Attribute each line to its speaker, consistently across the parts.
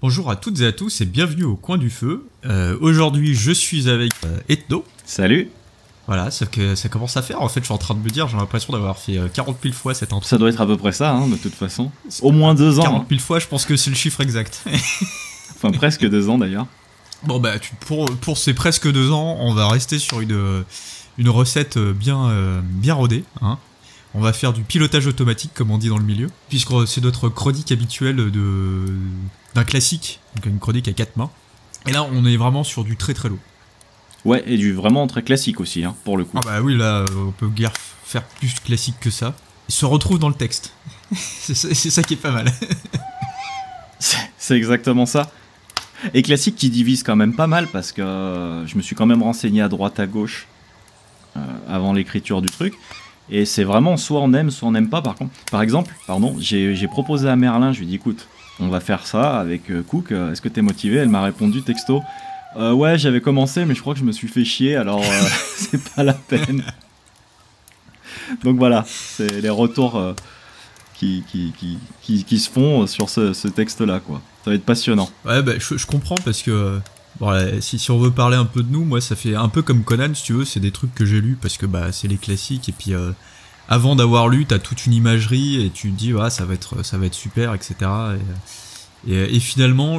Speaker 1: Bonjour à toutes et à tous et bienvenue au Coin du Feu. Aujourd'hui, je suis avec Ethno.
Speaker 2: Salut.
Speaker 1: Voilà, ça commence à faire. En fait, je suis en train de me dire, j'ai l'impression d'avoir fait 40 000 fois cette intro.
Speaker 2: Ça doit être à peu près ça, hein, de toute façon. Au moins 2 ans.
Speaker 1: 40 000 fois, je pense que c'est le chiffre exact.
Speaker 2: Enfin, presque 2 ans d'ailleurs.
Speaker 1: Bon, bah, pour ces presque 2 ans, on va rester sur une recette bien rodée. Hein. On va faire du pilotage automatique, comme on dit dans le milieu, puisque c'est notre chronique habituelle d'un classique, donc une chronique à 4 mains. Et là, on est vraiment sur du très très lourd.
Speaker 2: Ouais, et du vraiment très classique aussi, hein, pour le coup.
Speaker 1: Ah bah oui, là, on peut guère faire plus classique que ça. Il se retrouve dans le texte. c'est ça qui est pas mal.
Speaker 2: C'est exactement ça. Et classique qui divise quand même pas mal, parce que je me suis quand même renseigné à droite à gauche avant l'écriture du truc. Et c'est vraiment soit on aime, soit on n'aime pas. Par exemple, j'ai proposé à Merlin, je lui ai dit écoute, on va faire ça avec Cook, est-ce que t'es motivé? Elle m'a répondu texto, ouais j'avais commencé mais je crois que je me suis fait chier, alors c'est pas la peine. Donc voilà, c'est les retours qui se font sur ce texte-là, quoi. Ça va être passionnant.
Speaker 1: Ouais, bah je comprends parce que... Bon, si on veut parler un peu de nous, moi ça fait un peu comme Conan, si tu veux, c'est des trucs que j'ai lus parce que bah c'est les classiques et puis avant d'avoir lu, t'as toute une imagerie et tu te dis ça va être super, etc. Et finalement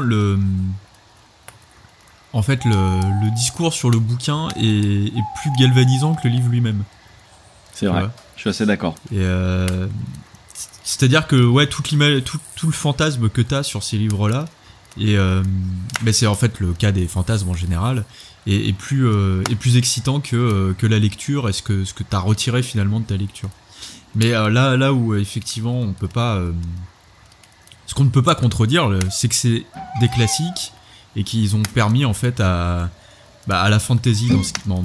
Speaker 1: en fait le discours sur le bouquin est plus galvanisant que le livre lui-même.
Speaker 2: C'est vrai, je suis assez d'accord.
Speaker 1: Et c'est-à-dire que ouais, tout le fantasme que t'as sur ces livres-là. Mais c'est en fait le cas des fantasmes en général est plus excitant que la lecture et ce que t'as retiré finalement de ta lecture. Mais là où effectivement on peut pas ce qu'on ne peut pas contredire, c'est que c'est des classiques et qu'ils ont permis en fait à la fantasy dans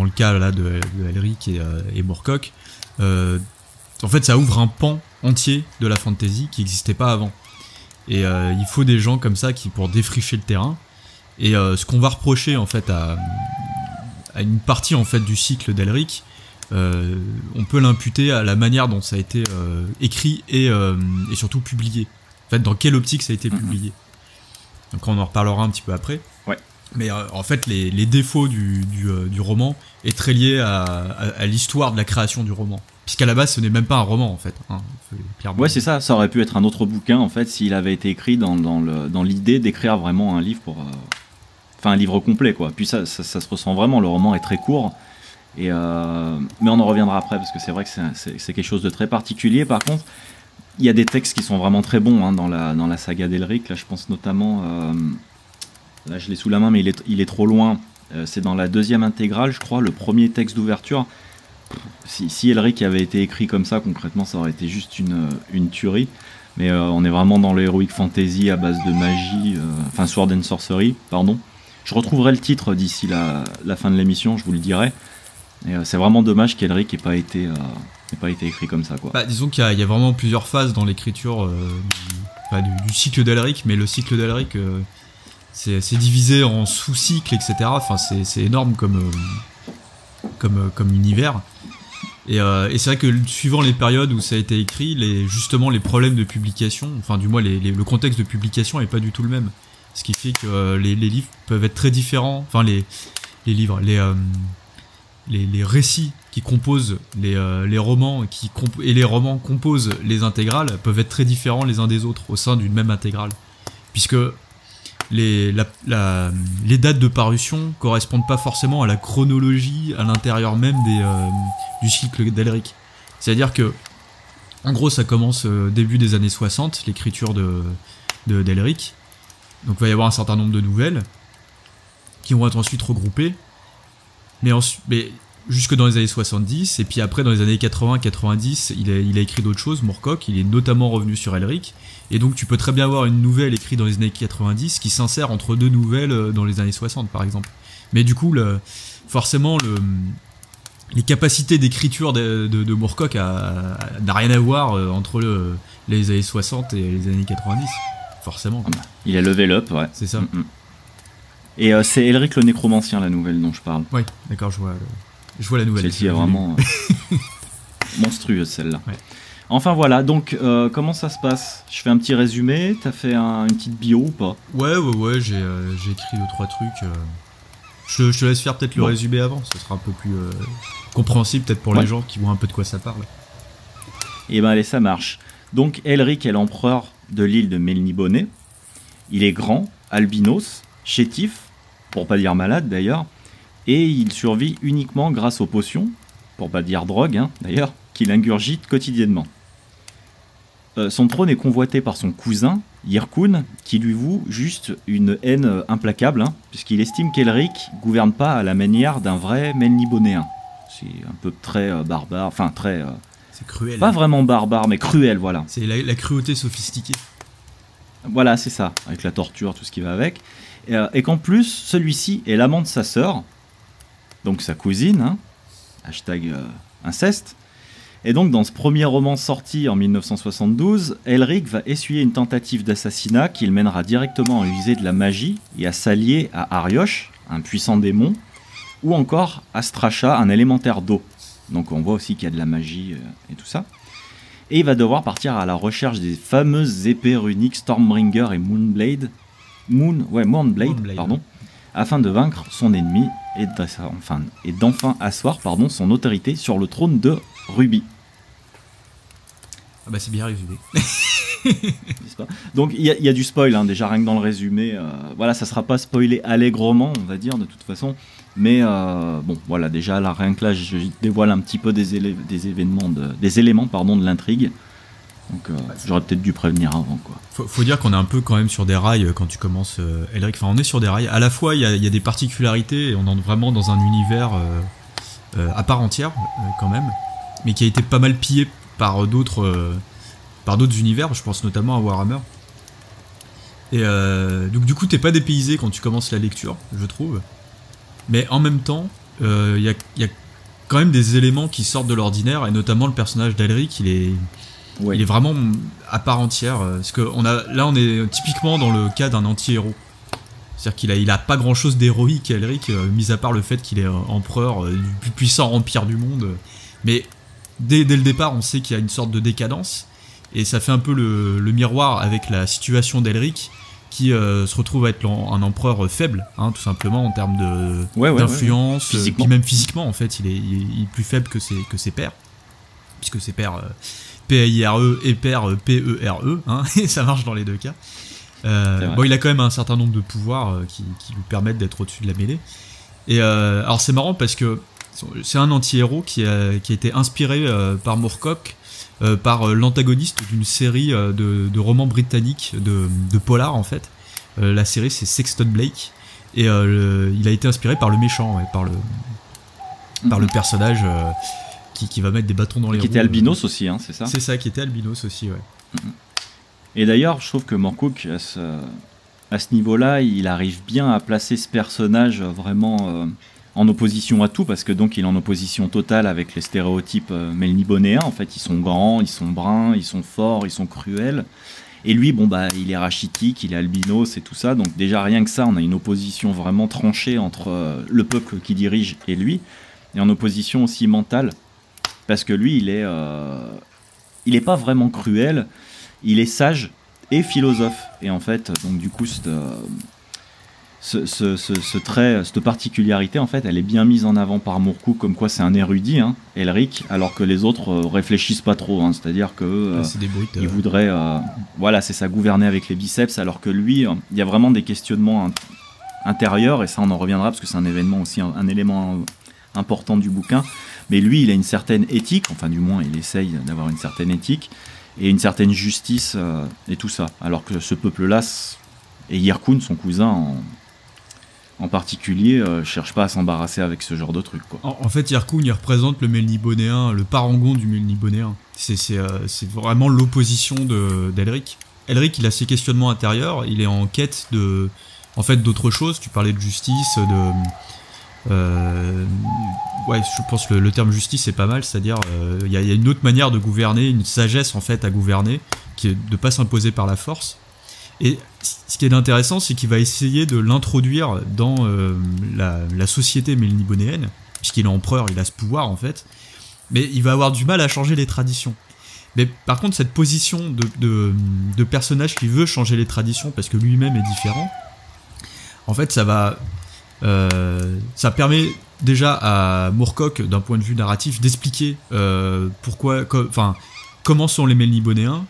Speaker 1: le cas là de Elric et Moorcock, en fait ça ouvre un pan entier de la fantasy qui n'existait pas avant. Et il faut des gens comme ça pour défricher le terrain. Et ce qu'on va reprocher en fait à une partie en fait du cycle d'Elric, on peut l'imputer à la manière dont ça a été écrit et surtout publié. En fait, dans quelle optique ça a été publié. Donc on en reparlera un petit peu après.
Speaker 2: Ouais.
Speaker 1: Mais en fait, les défauts du roman est très lié à l'histoire de la création du roman. Puisqu'à la base, ce n'est même pas un roman, en fait. Hein,
Speaker 2: ouais, c'est ça. Ça aurait pu être un autre bouquin, en fait, s'il avait été écrit dans l'idée d'écrire vraiment un livre enfin, un livre complet, quoi. Puis ça se ressent vraiment. Le roman est très court. Mais on en reviendra après, parce que c'est vrai que c'est quelque chose de très particulier. Par contre, il y a des textes qui sont vraiment très bons, hein, dans la saga d'Elric. Là, je pense notamment... là, je l'ai sous la main, mais il est trop loin. C'est dans la 2e intégrale, je crois, le premier texte d'ouverture. Si Elric avait été écrit comme ça, concrètement, ça aurait été juste une tuerie. Mais on est vraiment dans l'heroic fantasy à base de magie, enfin sword and sorcery, pardon. Je retrouverai le titre d'ici la fin de l'émission, je vous le dirai. Et c'est vraiment dommage qu'Elric n'ait pas été écrit comme ça, quoi.
Speaker 1: Bah, disons qu'il y a vraiment plusieurs phases dans l'écriture du cycle d'Elric, mais le cycle d'Elric, c'est divisé en sous-cycles, etc. Enfin, c'est énorme comme univers. Et c'est vrai que suivant les périodes où ça a été écrit, justement les problèmes de publication, enfin du moins le contexte de publication n'est pas du tout le même. Ce qui fait que les livres peuvent être très différents, enfin les livres, les récits qui composent les romans et les romans composent les intégrales peuvent être très différents les uns des autres au sein d'une même intégrale. Puisque les dates de parution correspondent pas forcément à la chronologie à l'intérieur même du cycle d'Elric. C'est-à-dire que, en gros, ça commence début des années 60, l'écriture d'Elric. Donc il va y avoir un certain nombre de nouvelles qui vont être ensuite regroupées, mais jusque dans les années 70, et puis après dans les années 80-90, il a écrit d'autres choses, Moorcock, il est notamment revenu sur Elric, et donc tu peux très bien avoir une nouvelle écrite dans les années 90 qui s'insère entre 2 nouvelles dans les années 60 par exemple. Mais du coup, forcément, les capacités d'écriture de Moorcock n'a rien à voir entre les années 60 et les années 90, forcément.
Speaker 2: Il a level up, ouais.
Speaker 1: C'est ça.
Speaker 2: Et c'est Elric le Nécromancien, la nouvelle dont je parle.
Speaker 1: Oui, d'accord, je vois la nouvelle.
Speaker 2: Celle-ci est vraiment monstrueuse, celle-là. Enfin voilà, donc comment ça se passe? Je fais un petit résumé, t'as fait une petite bio ou pas?
Speaker 1: Ouais, j'ai écrit 2-3 trucs. Je te laisse faire peut-être le résumé avant, ça sera un peu plus compréhensible peut-être pour les gens qui voient un peu de quoi ça parle.
Speaker 2: Et ben allez, ça marche. Donc Elric est l'empereur de l'île de Melniboné. Il est grand, albinos, chétif, pour pas dire malade d'ailleurs, et il survit uniquement grâce aux potions, pour pas dire drogue hein, d'ailleurs, qu'il ingurgite quotidiennement. Son trône est convoité par son cousin, Yrkun, qui lui voue juste une haine implacable, hein, puisqu'il estime qu'Elric gouverne pas à la manière d'un vrai Melnibonéen. C'est un peu très barbare, enfin très...
Speaker 1: c'est cruel.
Speaker 2: Pas vraiment barbare, mais cruel, voilà.
Speaker 1: C'est la cruauté sophistiquée.
Speaker 2: Voilà, c'est ça, avec la torture, tout ce qui va avec. Et qu'en plus, celui-ci est l'amant de sa sœur, donc sa cousine, hein, hashtag inceste. Et donc, dans ce premier roman sorti en 1972, Elric va essuyer une tentative d'assassinat qu'il mènera directement à user de la magie et à s'allier à Arioche, un puissant démon, ou encore à Stracha, un élémentaire d'eau. Donc on voit aussi qu'il y a de la magie et tout ça. Et il va devoir partir à la recherche des fameuses épées runiques Stormbringer et Moonblade, pardon, afin de vaincre son ennemi et d'enfin asseoir son autorité sur le trône de Ruby.
Speaker 1: Ah bah c'est bien résumé.
Speaker 2: Donc il y a du spoil, hein, déjà rien que dans le résumé. Voilà, ça sera pas spoilé allègrement, on va dire, de toute façon. Mais bon, voilà, déjà là, rien que là, je dévoile un petit peu des éléments de l'intrigue. Donc j'aurais peut-être dû prévenir avant, quoi.
Speaker 1: Faut dire qu'on est un peu quand même sur des rails quand tu commences Elric. Enfin, on est sur des rails. À la fois, il y a des particularités et on entre vraiment dans un univers à part entière, quand même, mais qui a été pas mal pillé par d'autres univers. Je pense notamment à Warhammer. Et donc du coup, t'es pas dépaysé quand tu commences la lecture, je trouve. Mais en même temps, il y a quand même des éléments qui sortent de l'ordinaire, et notamment le personnage d'Elric, il est vraiment à part entière. Parce que on est typiquement dans le cas d'un anti-héros. C'est-à-dire qu'il a pas grand-chose d'héroïque, Elric, mis à part le fait qu'il est empereur du plus puissant empire du monde. Mais dès le départ, on sait qu'il y a une sorte de décadence, et ça fait un peu le miroir avec la situation d'Elric, qui se retrouve à être un empereur faible, hein, tout simplement en termes d'influence, puis même physiquement en fait, il est plus faible que ses pairs, puisque ses pairs P-A-I-R-E et pairs P-E-R-E, hein, et ça marche dans les deux cas. Bon, il a quand même un certain nombre de pouvoirs qui lui permettent d'être au-dessus de la mêlée. Et alors c'est marrant parce que c'est un anti-héros qui a été inspiré par Moorcock, par l'antagoniste d'une série de romans britanniques de polar en fait. La série c'est Sexton Blake, et il a été inspiré par le méchant, par le personnage qui va mettre des bâtons dans les roues.
Speaker 2: Qui était albinos aussi, hein, c'est ça?
Speaker 1: C'est ça, qui était albinos aussi, ouais.
Speaker 2: Et d'ailleurs, je trouve que Moorcock, à ce niveau-là, il arrive bien à placer ce personnage vraiment en opposition à tout, parce que donc il est en opposition totale avec les stéréotypes melnibonéens. En fait, ils sont grands, ils sont bruns, ils sont forts, ils sont cruels. Et lui, bon bah, il est rachitique, il est albinos et tout ça. Donc déjà rien que ça, on a une opposition vraiment tranchée entre le peuple qui dirige et lui, et en opposition aussi mentale, parce que lui, il est pas vraiment cruel, il est sage et philosophe. Et en fait, donc du coup, ce trait, cette particularité, en fait, elle est bien mise en avant par Moorcock, comme quoi c'est un érudit, hein, Elric, alors que les autres réfléchissent pas trop, hein, c'est-à-dire que ils voudraient, voilà, c'est ça, gouverner avec les biceps, alors que lui, il y a vraiment des questionnements intérieurs, et ça on en reviendra parce que c'est un événement aussi, un élément important du bouquin. Mais lui, il a une certaine éthique, enfin du moins, il essaye d'avoir une certaine éthique et une certaine justice et tout ça, alors que ce peuple-là, et Yrkun, son cousin en particulier, cherche pas à s'embarrasser avec ce genre de truc, quoi.
Speaker 1: En fait, Yrkun, il représente le Melnibonéen, le parangon du Melnibonéen. C'est vraiment l'opposition d'Elric. Elric, il a ses questionnements intérieurs, il est en quête d'autre chose. Tu parlais de justice, ouais, je pense que le terme justice c'est pas mal, c'est-à-dire il y a une autre manière de gouverner, une sagesse en fait à gouverner, qui est de pas s'imposer par la force. Et ce qui est intéressant, c'est qu'il va essayer de l'introduire dans la société melnibonéenne, puisqu'il est empereur, il a ce pouvoir en fait, mais il va avoir du mal à changer les traditions. Mais par contre, cette position de personnage qui veut changer les traditions parce que lui-même est différent, en fait, ça permet déjà à Moorcock, d'un point de vue narratif, d'expliquer comment sont les Melnibonéens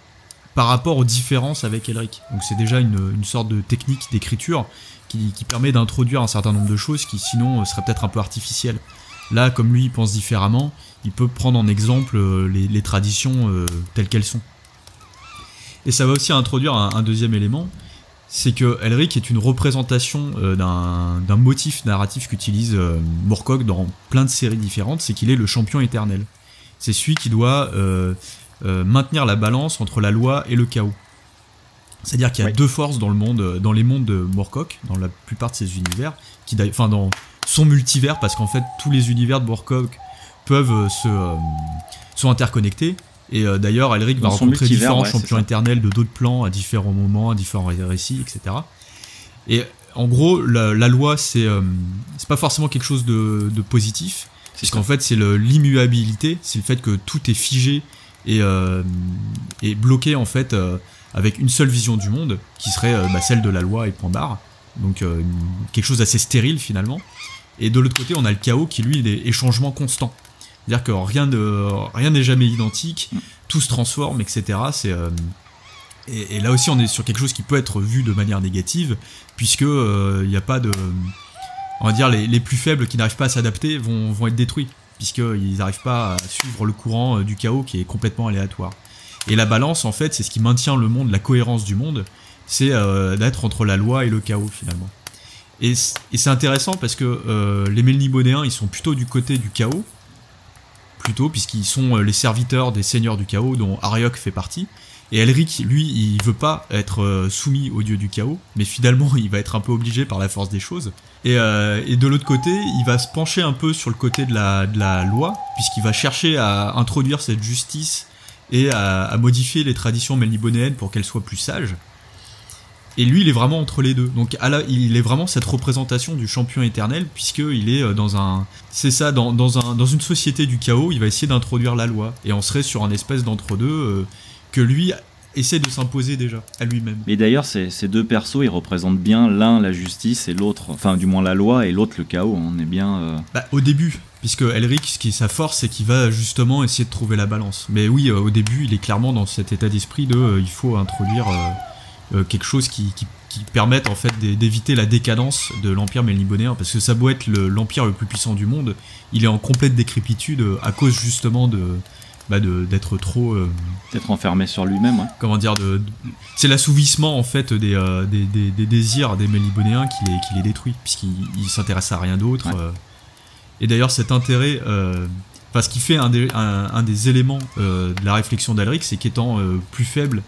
Speaker 1: par rapport aux différences avec Elric. Donc c'est déjà une sorte de technique d'écriture qui permet d'introduire un certain nombre de choses qui sinon seraient peut-être un peu artificielles. Là, comme lui, il pense différemment, il peut prendre en exemple les traditions telles qu'elles sont. Et ça va aussi introduire un deuxième élément, c'est que Elric est une représentation d'un motif narratif qu'utilise Moorcock dans plein de séries différentes, c'est qu'il est le champion éternel. C'est celui qui doit maintenir la balance entre la loi et le chaos. C'est-à-dire qu'il y a deux forces dans les mondes de Moorcock, dans la plupart de ces univers, dans son multivers, parce qu'en fait tous les univers de Moorcock peuvent sont interconnectés. Et d'ailleurs, Elric va rencontrer différents champions éternels de d'autres plans à différents moments, à différents récits, etc. Et en gros, la loi, c'est pas forcément quelque chose de positif, puisqu'en fait, c'est l'immuabilité, c'est le fait que tout est figé et bloqué en fait avec une seule vision du monde, qui serait celle de la loi et point barre. Donc quelque chose d'assez stérile finalement. Et de l'autre côté, on a le chaos qui lui est changement constant. C'est-à-dire que rien n'est jamais identique, tout se transforme, etc. Et là aussi, on est sur quelque chose qui peut être vu de manière négative, puisque il n'y a pas de... On va dire, les plus faibles qui n'arrivent pas à s'adapter vont être détruits, puisqu'ils n'arrivent pas à suivre le courant du chaos qui est complètement aléatoire. Et la balance, en fait, c'est ce qui maintient le monde, la cohérence du monde, c'est d'être entre la loi et le chaos, finalement. Et c'est intéressant parce que les Melnibonéens, ils sont plutôt du côté du chaos, puisqu'ils sont les serviteurs des seigneurs du chaos dont Ariok fait partie. Et Elric, lui, il veut pas être soumis au dieu du chaos, mais finalement il va être un peu obligé par la force des choses. Et de l'autre côté, il va se pencher un peu sur le côté de la loi, puisqu'il va chercher à introduire cette justice et à modifier les traditions melnibonéennes pour qu'elles soient plus sages. Et lui, il est vraiment entre les deux. Donc, il est vraiment cette représentation du champion éternel, puisqu'il est dans une société du chaos, il va essayer d'introduire la loi. Et on serait sur un espèce d'entre-deux que lui essaie de s'imposer déjà, à lui-même.
Speaker 2: Et d'ailleurs, ces deux persos, ils représentent bien l'un la justice et l'autre, enfin, du moins la loi, et l'autre le chaos. On est bien...
Speaker 1: au début, puisque Elric, ce qui est sa force, c'est qu'il va justement essayer de trouver la balance. Mais oui, au début, il est clairement dans cet état d'esprit il faut introduire... quelque chose qui permette en fait d'éviter la décadence de l'Empire melnibonéen, parce que ça doit être l'empire le plus puissant du monde, il est en complète décrépitude à cause justement d'être trop...
Speaker 2: d'être enfermé sur lui-même. Ouais.
Speaker 1: Comment dire, c'est l'assouvissement en fait des désirs des Melnibonéens qui les détruit, puisqu'il s'intéresse à rien d'autre. Ouais. Et d'ailleurs cet intérêt... ce qui fait un des éléments de la réflexion d'Elric, c'est qu'étant plus faible,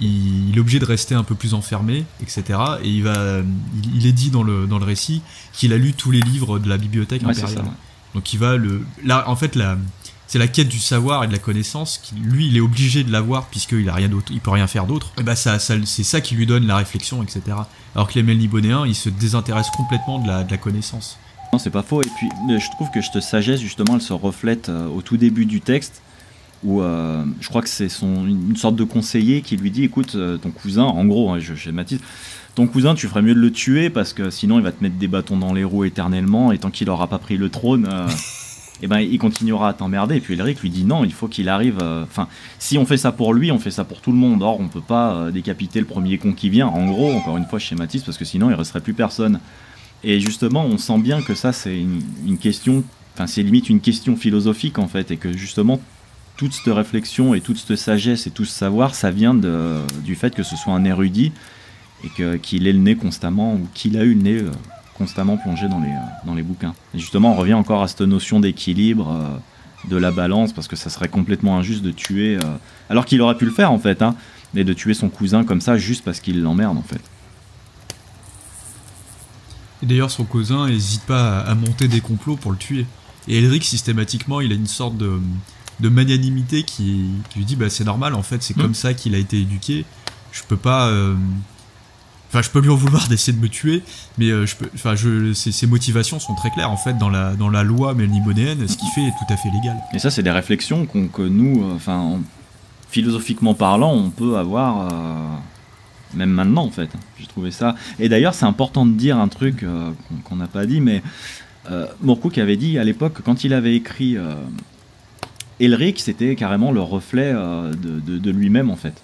Speaker 1: il est obligé de rester un peu plus enfermé, etc. Et il est dit dans le récit qu'il a lu tous les livres de la bibliothèque impériale. Ça, ouais. Donc il va c'est la quête du savoir et de la connaissance lui il est obligé de l'avoir puisqu'il a rien d'autre, il peut rien faire d'autre. Et c'est ça qui lui donne la réflexion, etc. Alors que les Melnibonéens, ils se désintéressent complètement de la connaissance.
Speaker 2: Non, c'est pas faux. Et puis je trouve que cette sagesse justement, elle se reflète au tout début du texte, où je crois que c'est une sorte de conseiller qui lui dit, écoute, ton cousin, en gros, hein, je schématise, ton cousin, tu ferais mieux de le tuer parce que sinon il va te mettre des bâtons dans les roues éternellement, et tant qu'il aura pas pris le trône, il continuera à t'emmerder. Et puis Elric lui dit non, il faut qu'il arrive, si on fait ça pour lui, on fait ça pour tout le monde. Or on peut pas décapiter le premier con qui vient, en gros, encore une fois je schématise, parce que sinon il resterait plus personne. Et justement on sent bien que ça c'est une question, c'est limite une question philosophique en fait, et que justement toute cette réflexion et toute cette sagesse et tout ce savoir, ça vient du fait que ce soit un érudit et qu'il ait le nez constamment, ou qu'il a eu le nez constamment plongé dans les bouquins. Et justement, on revient encore à cette notion d'équilibre, de la balance, parce que ça serait complètement injuste de tuer, alors qu'il aurait pu le faire en fait, mais de tuer son cousin comme ça juste parce qu'il l'emmerde en fait.
Speaker 1: Et d'ailleurs, son cousin n'hésite pas à monter des complots pour le tuer. Et Elric, systématiquement, il a une sorte de magnanimité qui lui dit c'est normal en fait, c'est comme ça qu'il a été éduqué, je peux pas je peux lui en vouloir d'essayer de me tuer, mais ses motivations sont très claires en fait dans la loi melnibonéenne, ce qu'il fait est tout à fait légal.
Speaker 2: Et ça c'est des réflexions que nous philosophiquement parlant, on peut avoir, même maintenant en fait, j'ai trouvé ça. Et d'ailleurs, c'est important de dire un truc qu'on n'a pas dit, mais Moorcock avait dit à l'époque, quand il avait écrit Elric, c'était carrément le reflet de lui-même en fait.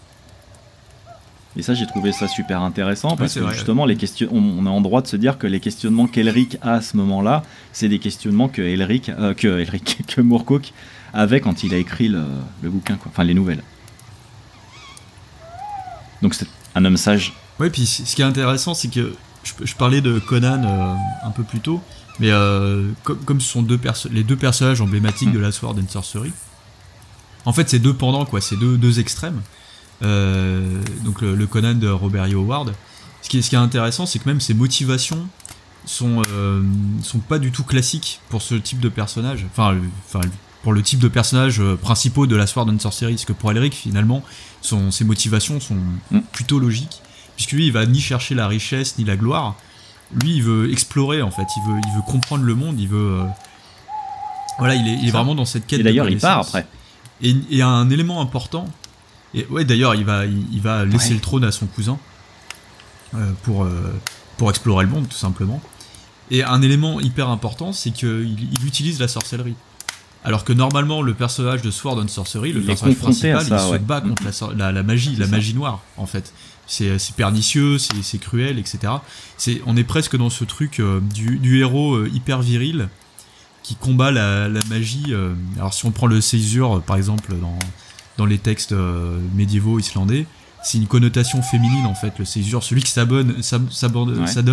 Speaker 2: Et ça, j'ai trouvé ça super intéressant parce que justement, les questions, on est en droit de se dire que les questionnements qu'Elric a à ce moment-là, c'est des questionnements que Moorcock avait quand il a écrit le bouquin, quoi. Enfin les nouvelles. Donc c'est un homme sage.
Speaker 1: Oui, puis ce qui est intéressant, c'est que je parlais de Conan un peu plus tôt, mais comme ce sont les deux personnages emblématiques de la Sword and Sorcery, en fait c'est deux pendants, quoi, c'est deux extrêmes. Donc le Conan de Robert E. Howard. Ce qui est intéressant, c'est que même ses motivations sont pas du tout classiques pour ce type de personnage. Enfin pour le type de personnages principaux de la Sword and Sorcery, parce que pour Elric, finalement, ses motivations sont plutôt logiques, puisque lui, il va ni chercher la richesse ni la gloire. Lui, il veut explorer, en fait. Il veut comprendre le monde. Il veut voilà, il est vraiment dans cette quête.
Speaker 2: Et d'ailleurs, il part après.
Speaker 1: Et il y a un élément important. Et ouais, d'ailleurs, il va laisser le trône à son cousin pour explorer le monde, tout simplement. Et un élément hyper important, c'est qu'il utilise la sorcellerie. Alors que normalement, le personnage de Sword and Sorcery, le personnage principal, il se bat contre la magie noire, en fait. C'est pernicieux, c'est cruel, etc. On est presque dans ce truc du héros hyper viril qui combat la magie. Alors si on prend le Seizur, par exemple, dans les textes médiévaux islandais, c'est une connotation féminine, en fait, le Seizur. Celui qui s'adonne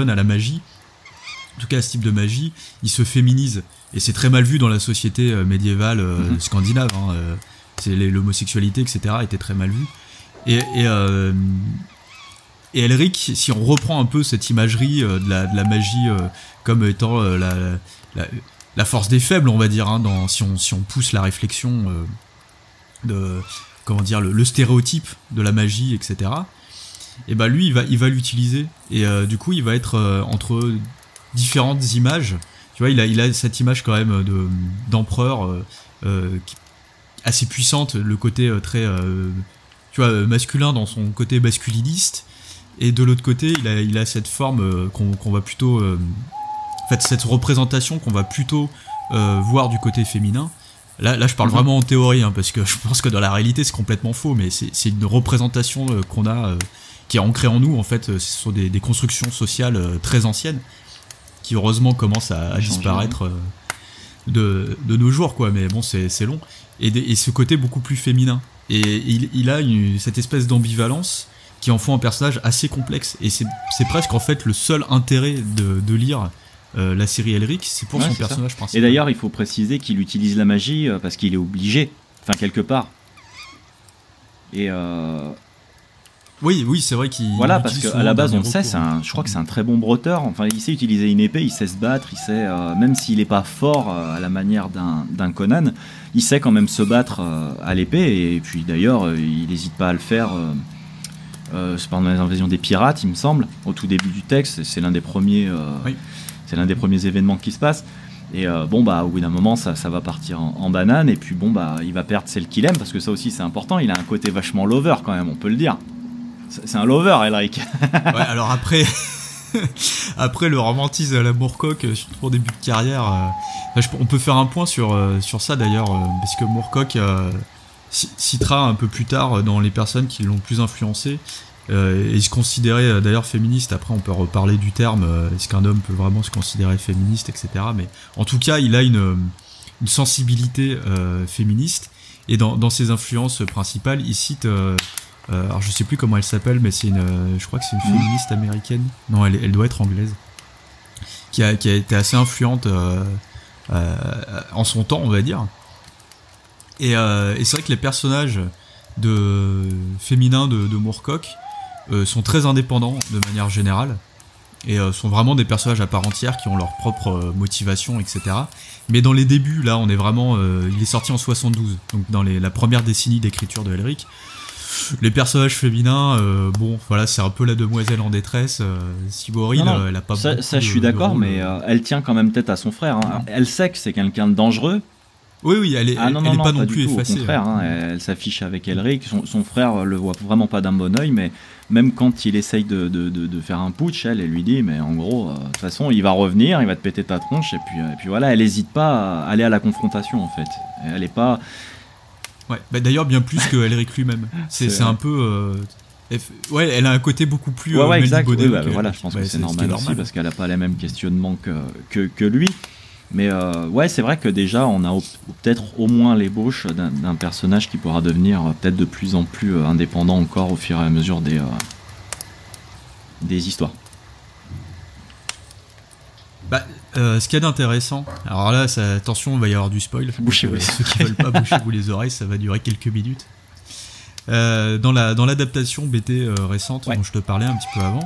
Speaker 1: à la magie, en tout cas à ce type de magie, il se féminise. Et c'est très mal vu dans la société médiévale scandinave. L'homosexualité, etc. était très mal vue. Et Elric, si on reprend un peu cette imagerie de la magie comme étant la force des faibles, on va dire, si on pousse la réflexion de comment dire le stéréotype de la magie, etc. Et ben lui, il va l'utiliser. Et du coup, il va être entre différentes images. Tu vois, il a cette image quand même d'empereur assez puissante, le côté très tu vois, masculin dans son côté masculiniste, et de l'autre côté il a cette forme qu'on va plutôt en fait cette représentation qu'on va plutôt voir du côté féminin. Là je parle vraiment en théorie, parce que je pense que dans la réalité c'est complètement faux, mais c'est une représentation qu'on a qui est ancrée en nous, en fait. Ce sont des constructions sociales très anciennes qui heureusement commencent à disparaître de nos jours, quoi. Mais bon, c'est long. Et ce côté beaucoup plus féminin. Et il a cette espèce d'ambivalence qui en font un personnage assez complexe. Et c'est presque en fait le seul intérêt de lire la série Elric, c'est pour son personnage principal.
Speaker 2: Et d'ailleurs, il faut préciser qu'il utilise la magie parce qu'il est obligé, enfin quelque part. Et
Speaker 1: oui, c'est vrai qu'il.
Speaker 2: Voilà, parce qu'à la base, on le sait, je crois que c'est un très bon bretteur. Enfin, il sait utiliser une épée, il sait se battre, il sait, même s'il n'est pas fort à la manière d'un Conan, il sait quand même se battre à l'épée. Et puis d'ailleurs, il n'hésite pas à le faire. C'est pendant les invasions des pirates, il me semble, au tout début du texte. C'est l'un des premiers. C'est l'un des premiers événements qui se passe. Et au bout d'un moment, ça va partir en banane. Et puis il va perdre celle qu'il aime, parce que ça aussi, c'est important. Il a un côté vachement lover quand même, on peut le dire. C'est un lover, Elric.
Speaker 1: Ouais, alors après le romantisme à la Moorcock, surtout au début de carrière, on peut faire un point sur ça d'ailleurs, parce que Moorcock citera un peu plus tard dans les personnes qui l'ont plus influencé, et il se considérait d'ailleurs féministe. Après on peut reparler du terme, est-ce qu'un homme peut vraiment se considérer féministe, etc. Mais en tout cas il a une sensibilité féministe, et dans ses influences principales il cite alors je sais plus comment elle s'appelle, mais je crois que c'est une féministe américaine. Non, elle doit être anglaise. Qui a été assez influente en son temps, on va dire. Et c'est vrai que les personnages féminins de Moorcock sont très indépendants de manière générale, et sont vraiment des personnages à part entière qui ont leur propre motivation, etc. Mais dans les débuts, là, on est vraiment. Il est sorti en 72, donc dans la première décennie d'écriture de Elric. Les personnages féminins, voilà, c'est un peu la demoiselle en détresse. Ciboril, elle a pas
Speaker 2: ça je suis d'accord, mais elle tient quand même tête à son frère. Elle sait que c'est quelqu'un de dangereux,
Speaker 1: Oui, elle est pas non plus
Speaker 2: du tout,
Speaker 1: effacée.
Speaker 2: Au contraire, hein, elle s'affiche avec Elric. Son frère le voit vraiment pas d'un bon oeil, mais même quand il essaye de faire un putsch, elle lui dit, mais en gros, de toute façon, il va revenir, il va te péter ta tronche, et puis voilà, elle hésite pas à aller à la confrontation, en fait. Elle est pas...
Speaker 1: Ouais, d'ailleurs, bien plus que Elric lui-même. C'est un peu... Ouais, elle a un côté beaucoup plus...
Speaker 2: exact. Oui, voilà, je pense que c'est normal aussi, parce qu'elle a pas les mêmes questionnements que lui. Mais ouais, c'est vrai que déjà, on a peut-être au moins l'ébauche d'un personnage qui pourra devenir peut-être de plus en plus indépendant encore au fur et à mesure des histoires.
Speaker 1: Ce qu'il y a d'intéressant, alors là, attention, il va y avoir du spoil.
Speaker 2: Bouchez-vous.
Speaker 1: Ceux qui veulent pas, bouchez-vous les oreilles, ça va durer quelques minutes. Dans l'adaptation BT récente dont je te parlais un petit peu avant,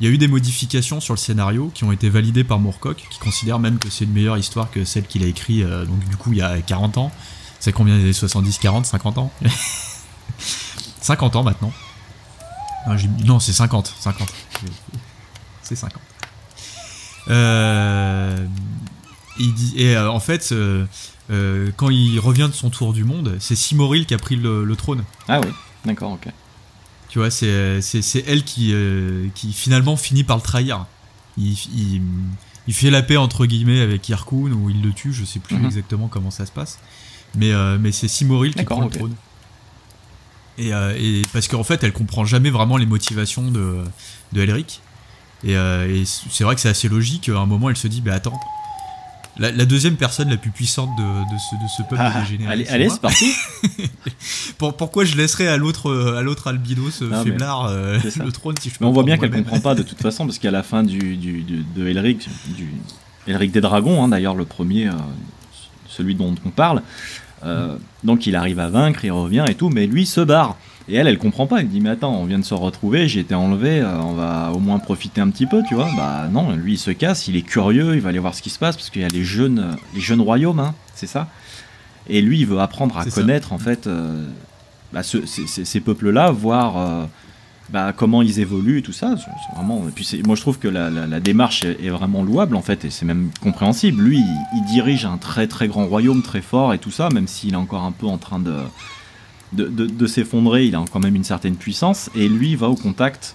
Speaker 1: il y a eu des modifications sur le scénario qui ont été validées par Moorcock, qui considère même que c'est une meilleure histoire que celle qu'il a écrite donc du coup il y a 40 ans. C'est combien, les 70, 40, 50 ans 50 ans maintenant. Non, c'est 50. C'est 50. En fait, quand il revient de son tour du monde, c'est Silmaril qui a pris le trône.
Speaker 2: Ah oui, d'accord, ok.
Speaker 1: Tu vois, c'est elle qui finalement finit par le trahir. Il fait la paix entre guillemets avec Hyrkoon, ou il le tue, je sais plus exactement comment ça se passe. Mais c'est Silmaril qui prend le trône. Et parce qu'en fait, elle comprend jamais vraiment les motivations de Elric. Et c'est vrai que c'est assez logique. À un moment, elle se dit, attends, la deuxième personne la plus puissante de ce peuple dégénéré.
Speaker 2: Allez, c'est parti.
Speaker 1: Pourquoi je laisserais à l'autre albinos faiblard le trône si je peux.
Speaker 2: Mais on voit bien qu'elle comprend pas de toute façon, parce qu'à la fin de Elric, Elric des Dragons, hein, d'ailleurs le premier, celui dont on parle, donc il arrive à vaincre, il revient et tout, mais lui se barre. Et elle comprend pas, elle dit, mais attends, on vient de se retrouver, j'ai été enlevé, on va au moins profiter un petit peu, tu vois. Bah non, lui il se casse, il est curieux, il va aller voir ce qui se passe, parce qu'il y a les jeunes royaumes, hein, c'est ça. Et lui il veut apprendre à connaître en fait ces peuples-là, voir comment ils évoluent et tout ça. C'est vraiment... Et puis moi je trouve que la démarche est vraiment louable en fait, et c'est même compréhensible. Lui il dirige un très très grand royaume, très fort et tout ça, même s'il est encore un peu en train de s'effondrer, il a quand même une certaine puissance, et lui va au contact.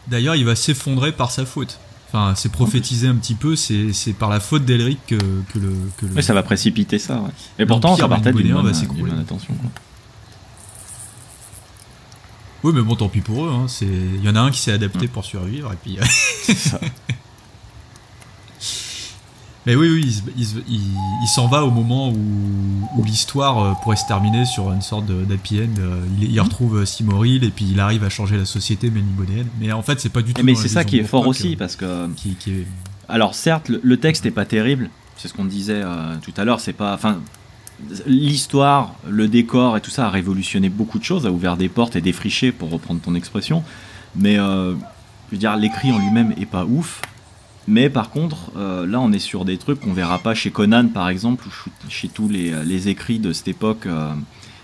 Speaker 1: D'ailleurs, il va s'effondrer par sa faute. Enfin, c'est prophétisé un petit peu, c'est par la faute d'Elric que le...
Speaker 2: Mais ça va précipiter ça, ouais. Et pourtant, ça partait d'une bonne attention, quoi.
Speaker 1: Oui, mais bon, tant pis pour eux, hein. Il y en a un qui s'est adapté pour survivre, et puis...
Speaker 2: C'est ça.
Speaker 1: Mais oui, il s'en va au moment où l'histoire pourrait se terminer sur une sorte d'happy end. Il retrouve Silmaril, et puis il arrive à changer la société mélibodéenne. Mais en fait, c'est pas du tout.
Speaker 2: Mais c'est ça qui est fort aussi, parce que. Alors certes, le texte est pas terrible. C'est ce qu'on disait tout à l'heure. C'est pas. Enfin, l'histoire, le décor et tout ça a révolutionné beaucoup de choses, a ouvert des portes et défriché, pour reprendre ton expression. Mais je veux dire, l'écrit en lui-même est pas ouf. Mais par contre, là on est sur des trucs qu'on verra pas chez Conan par exemple, ou chez tous les écrits de cette époque.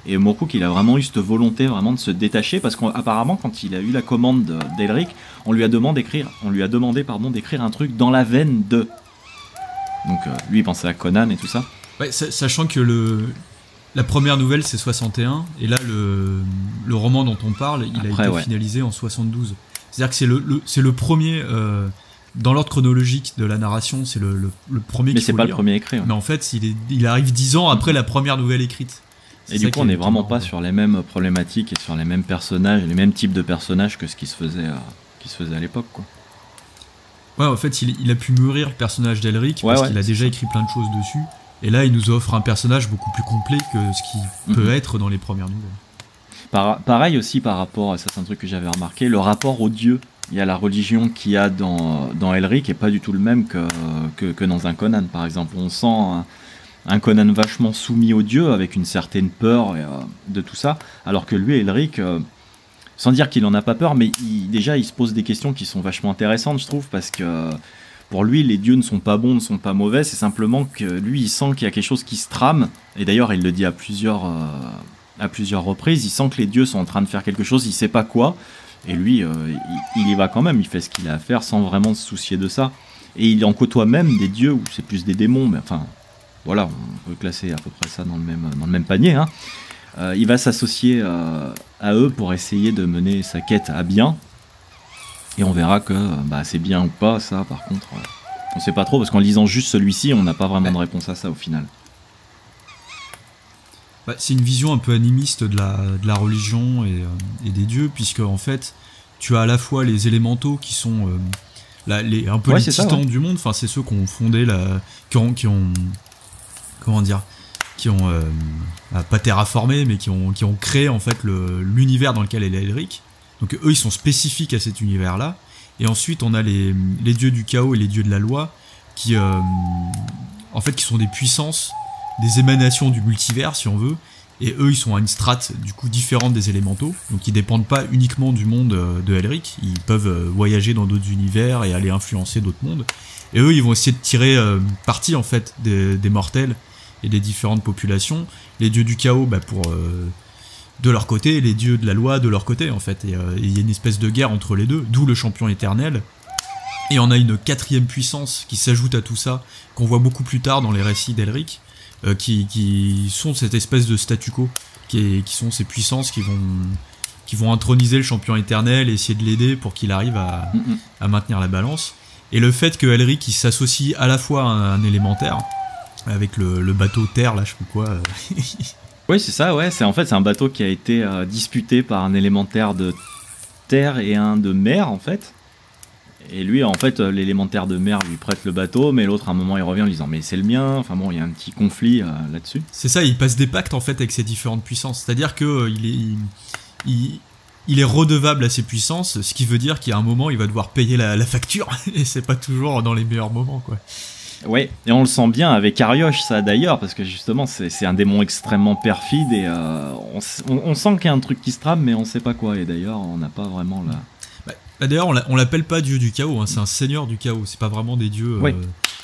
Speaker 2: Et Moorcock, il a vraiment eu cette volonté vraiment de se détacher, parce qu'apparemment quand il a eu la commande d'Elric, on lui a demandé d'écrire un truc dans la veine de. Donc lui il pensait à Conan et tout ça.
Speaker 1: Ouais, sachant que la première nouvelle c'est 61, et là le roman dont on parle, il a été finalisé en 72. C'est-à-dire que c'est le premier. Dans l'ordre chronologique de la narration, c'est le premier.
Speaker 2: Mais c'est pas le premier écrit. Ouais.
Speaker 1: Mais en fait, il arrive 10 ans après la première nouvelle écrite.
Speaker 2: Et du coup, on n'est vraiment pas sur les mêmes problématiques et sur les mêmes personnages, les mêmes types de personnages que ce qui se faisait à l'époque, quoi.
Speaker 1: Ouais, en fait, il a pu mûrir le personnage d'Elric, parce qu'il a déjà écrit plein de choses dessus. Et là, il nous offre un personnage beaucoup plus complet que ce qui peut être dans les premières nouvelles.
Speaker 2: Pareil aussi par rapport, ça c'est un truc que j'avais remarqué, le rapport aux dieux. Il y a la religion qu'il y a dans Elric, et pas du tout le même que dans un Conan, par exemple. On sent un Conan vachement soumis aux dieux, avec une certaine peur de tout ça, alors que lui, Elric, sans dire qu'il en a pas peur, mais déjà il se pose des questions qui sont vachement intéressantes, je trouve, parce que pour lui, les dieux ne sont pas bons, ne sont pas mauvais, c'est simplement que lui, il sent qu'il y a quelque chose qui se trame, et d'ailleurs il le dit à plusieurs reprises, il sent que les dieux sont en train de faire quelque chose, il sait pas quoi. Et lui, il y va quand même, il fait ce qu'il a à faire sans vraiment se soucier de ça. Et il en côtoie même des dieux, ou c'est plus des démons, mais enfin, voilà, on peut classer à peu près ça dans le même panier, hein. Il va s'associer à eux pour essayer de mener sa quête à bien. Et on verra que c'est bien ou pas, ça par contre, on sait pas trop, parce qu'en lisant juste celui-ci, on n'a pas vraiment de réponse à ça au final.
Speaker 1: C'est une vision un peu animiste de la religion et des dieux, puisque en fait, tu as à la fois les élémentaux qui sont les titans du monde, enfin c'est ceux qui ont fondé qui ont pas terraformé, mais qui ont créé en fait l'univers dans lequel est Elric. Donc eux ils sont spécifiques à cet univers là. Et ensuite on a les dieux du chaos et les dieux de la loi qui sont des puissances, des émanations du multivers si on veut. Et eux ils sont à une strate du coup différente des élémentaux. Donc ils dépendent pas uniquement du monde de Elric. Ils peuvent voyager dans d'autres univers et aller influencer d'autres mondes. Et eux ils vont essayer de tirer parti en fait des mortels et des différentes populations. Les dieux du chaos de leur côté, et les dieux de la loi de leur côté en fait, et il y a une espèce de guerre entre les deux, d'où le champion éternel. Et on a une quatrième puissance qui s'ajoute à tout ça, qu'on voit beaucoup plus tard dans les récits d'Elric, qui sont cette espèce de statu quo, qui sont ces puissances qui vont introniser le champion éternel et essayer de l'aider pour qu'il arrive à maintenir la balance. Et le fait que Elric il s'associe à la fois à un élémentaire, avec le bateau terre là, je sais plus quoi.
Speaker 2: Oui, c'est ça, ouais. C'est un bateau qui a été disputé par un élémentaire de terre et un de mer, en fait. Et lui, en fait, l'élémentaire de mer lui prête le bateau, mais l'autre, à un moment, il revient en disant « mais c'est le mien ». Enfin bon, il y a un petit conflit là-dessus.
Speaker 1: C'est ça, il passe des pactes, en fait, avec ces différentes puissances. C'est-à-dire que il est redevable à ses puissances, ce qui veut dire qu'à un moment, il va devoir payer la facture, et c'est pas toujours dans les meilleurs moments, quoi.
Speaker 2: Ouais, et on le sent bien avec Arioche, ça d'ailleurs, parce que justement c'est un démon extrêmement perfide et on sent qu'il y a un truc qui se trame, mais on sait pas quoi. Et d'ailleurs, on n'a pas vraiment la.
Speaker 1: D'ailleurs, on l'appelle pas dieu du chaos, hein, c'est un seigneur du chaos, c'est pas vraiment des dieux.
Speaker 2: Ouais.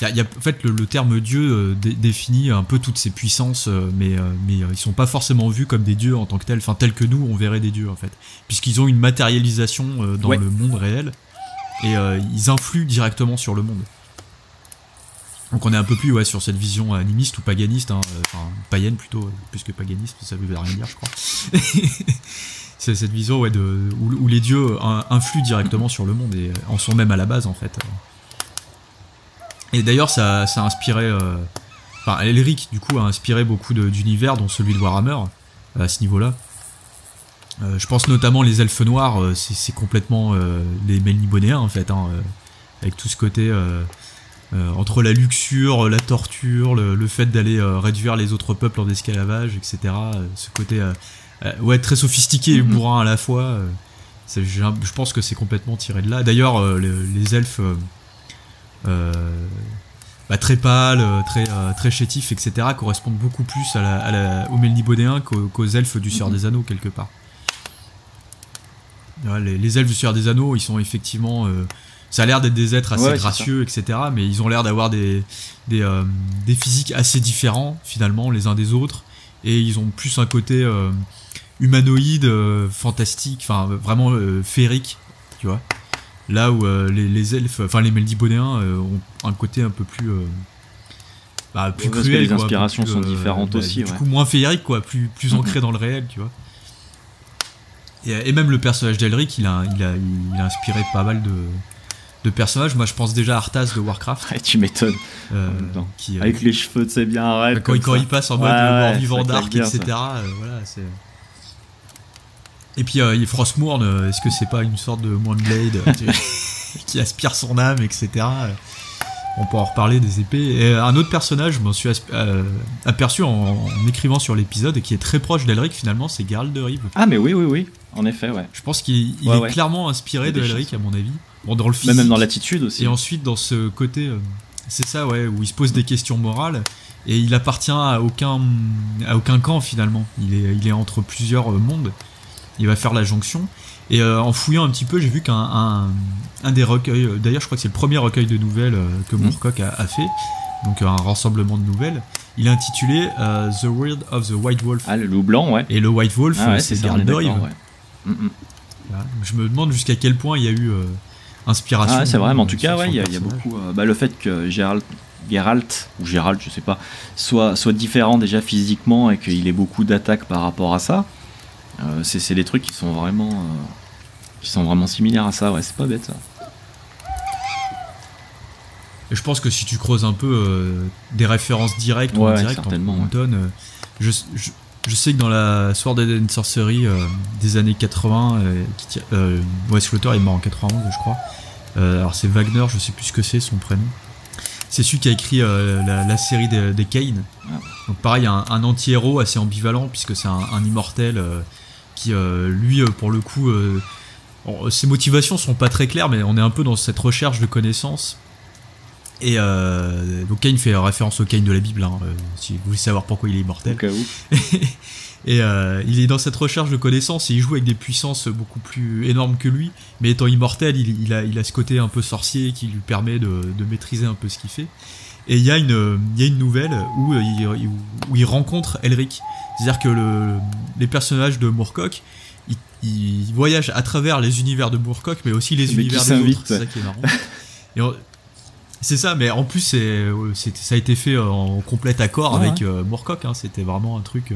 Speaker 1: En fait, le terme dieu définit un peu toutes ces puissances, mais ils sont pas forcément vus comme des dieux en tant que tels, enfin tels que nous on verrait des dieux en fait, puisqu'ils ont une matérialisation dans le monde réel et ils influent directement sur le monde. Donc on est un peu plus sur cette vision animiste ou paganiste, enfin païenne plutôt, plus que paganiste, ça veut rien dire je crois. C'est cette vision où les dieux influent directement sur le monde et en sont même à la base en fait. Et d'ailleurs ça a inspiré, Elric du coup a inspiré beaucoup d'univers dont celui de Warhammer à ce niveau-là. Je pense notamment les elfes noirs, c'est complètement les Melnibonéens en fait, avec tout ce côté... entre la luxure, la torture, le fait d'aller réduire les autres peuples en esclavage, etc. Ce côté très sophistiqué et bourrin à la fois. Je pense que c'est complètement tiré de là. D'ailleurs, les elfes très pâles, très chétifs, etc. correspondent beaucoup plus aux Melnibonéens qu'aux elfes du Seigneur des Anneaux, quelque part. Les elfes du Seigneur des Anneaux, ils sont effectivement... ça a l'air d'être des êtres assez gracieux, etc. Mais ils ont l'air d'avoir des physiques assez différents, finalement, les uns des autres. Et ils ont plus un côté humanoïde, fantastique, enfin, vraiment féerique, tu vois. Là où les elfes, enfin, les Melnibonéens ont un côté un peu plus... plus cruel,
Speaker 2: que les inspirations sont différentes aussi.
Speaker 1: Du coup, moins féerique, quoi, plus ancré dans le réel, tu vois. Et même le personnage d'Elric, il a inspiré pas mal de personnages. Moi je pense déjà à Arthas de Warcraft.
Speaker 2: Ouais, tu m'étonnes. Avec les cheveux, c'est bien un rêve.
Speaker 1: Quand il passe en mode mort-vivant dark, etc. Voilà, c'est... Et puis Frostmourne, est-ce que c'est pas une sorte de Moonblade qui aspire son âme, etc. On peut en reparler des épées. Et un autre personnage, je m'en suis aperçu en écrivant sur l'épisode et qui est très proche d'Elric finalement, c'est Geralt de Rive.
Speaker 2: Ah mais oui, en effet, ouais.
Speaker 1: Je pense qu'il est clairement inspiré de Elric à mon avis. Bon, dans le physique,
Speaker 2: même dans l'attitude aussi.
Speaker 1: Et ensuite dans ce côté, c'est ça, ouais, où il se pose des questions morales et il appartient à aucun camp finalement. Il est entre plusieurs mondes. Il va faire la jonction. Et en fouillant un petit peu, j'ai vu qu'un des recueils, d'ailleurs je crois que c'est le premier recueil de nouvelles que Moorcock a fait, donc un rassemblement de nouvelles, il est intitulé The World of the White Wolf.
Speaker 2: Ah, le loup blanc, ouais.
Speaker 1: Et le White Wolf, c'est Geralt de Rive.
Speaker 2: Ouais.
Speaker 1: Voilà. Je me demande jusqu'à quel point il y a eu inspiration.
Speaker 2: Ah, c'est vrai, mais en tout cas, il y a beaucoup. Le fait que Geralt Geralt, ou Gérald, je sais pas, soit différent déjà physiquement et qu'il ait beaucoup d'attaques par rapport à ça. C'est des trucs qui sont vraiment similaires à ça, ouais, c'est pas bête ça.
Speaker 1: Et je pense que si tu creuses un peu des références directes ou indirectes en donne, je sais que dans la Sword and Sorcery des années 80, Wes Flotter est mort en 91 je crois. Alors c'est Wagner, je sais plus ce que c'est son prénom. C'est celui qui a écrit la série des Kane. Donc pareil, un anti-héros assez ambivalent puisque c'est un immortel qui lui pour le coup ses motivations sont pas très claires, mais on est un peu dans cette recherche de connaissances. Et donc Kane fait référence au Kane de la Bible, si vous voulez savoir pourquoi il est immortel.
Speaker 2: Okay,
Speaker 1: et il est dans cette recherche de connaissances et il joue avec des puissances beaucoup plus énormes que lui, mais étant immortel, il a ce côté un peu sorcier qui lui permet de maîtriser un peu ce qu'il fait. Et il y a une nouvelle où il rencontre Elric. C'est-à-dire que les personnages de Moorcock, ils voyagent à travers les univers de Moorcock, mais aussi les univers des autres. C'est ça qui est marrant. C'est ça, mais en plus ça a été fait en complet accord avec Moorcock, c'était vraiment un truc.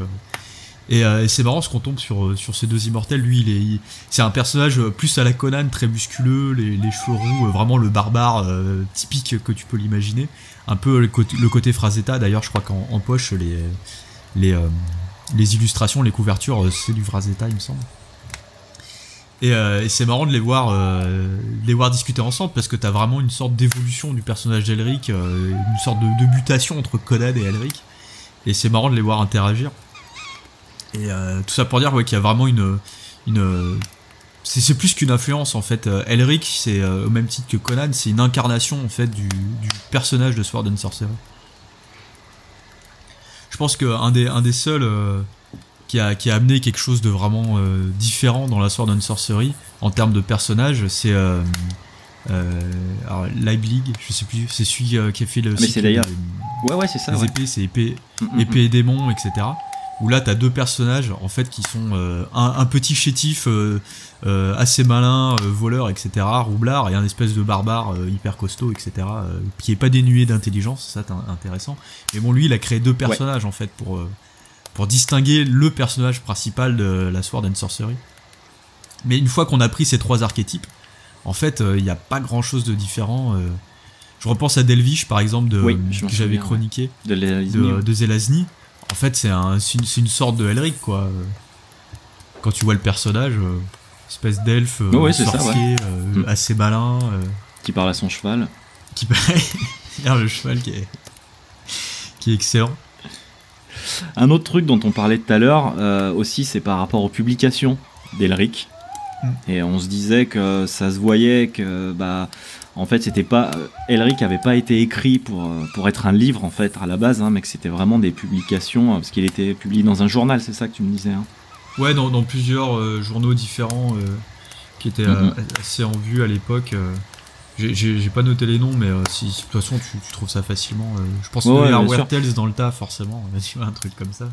Speaker 1: Et c'est marrant parce qu'on tombe sur ces deux immortels. Lui, c'est un personnage plus à la Conan, très musculeux, les cheveux roux, vraiment le barbare typique que tu peux l'imaginer. Un peu le côté Frazetta. D'ailleurs, je crois qu'en poche les illustrations, les couvertures, c'est du Frazetta, il me semble. Et c'est marrant de les voir discuter ensemble parce que t'as vraiment une sorte d'évolution du personnage d'Elric, une sorte de mutation entre Conan et Elric. Et c'est marrant de les voir interagir. Et tout ça pour dire qu'il y a vraiment c'est plus qu'une influence en fait. Elric, c'est au même titre que Conan, c'est une incarnation en fait du personnage de Sword and Sorcery. Je pense qu'un des seuls qui a amené quelque chose de vraiment différent dans la Sword and Sorcery en termes de personnage, c'est Leiblig, je sais plus, c'est celui qui a fait le
Speaker 2: mais c'est d'ailleurs c'est ça,
Speaker 1: les épées, c'est épée et démons, etc. Où là t'as deux personnages en fait qui sont un petit chétif assez malin, voleur, etc., roublard, et un espèce de barbare hyper costaud, etc., qui est pas dénué d'intelligence. Ça c'est intéressant. Mais bon, lui il a créé deux personnages en fait pour distinguer le personnage principal de la Sword and Sorcery. Mais une fois qu'on a pris ces trois archétypes, en fait il n'y a pas grand chose de différent. Je repense à Delvish par exemple que j'avais chroniqué de Zelazny. En fait, c'est une sorte de Elric, quoi. Quand tu vois le personnage, espèce d'elfe sorcier, assez malin.
Speaker 2: Qui parle à son cheval.
Speaker 1: Le cheval qui est excellent.
Speaker 2: Un autre truc dont on parlait tout à l'heure aussi, c'est par rapport aux publications d'Elric. Et on se disait que ça se voyait que en fait c'était pas Elric avait pas été écrit pour être un livre en fait à la base, mais que c'était vraiment des publications parce qu'il était publié dans un journal, c'est ça que tu me disais.
Speaker 1: Ouais, dans plusieurs journaux différents qui étaient assez en vue à l'époque. J'ai pas noté les noms, mais si de toute façon tu trouves ça facilement. Je pense que Hardware Tales dans le tas forcément, tu vois, un truc comme ça.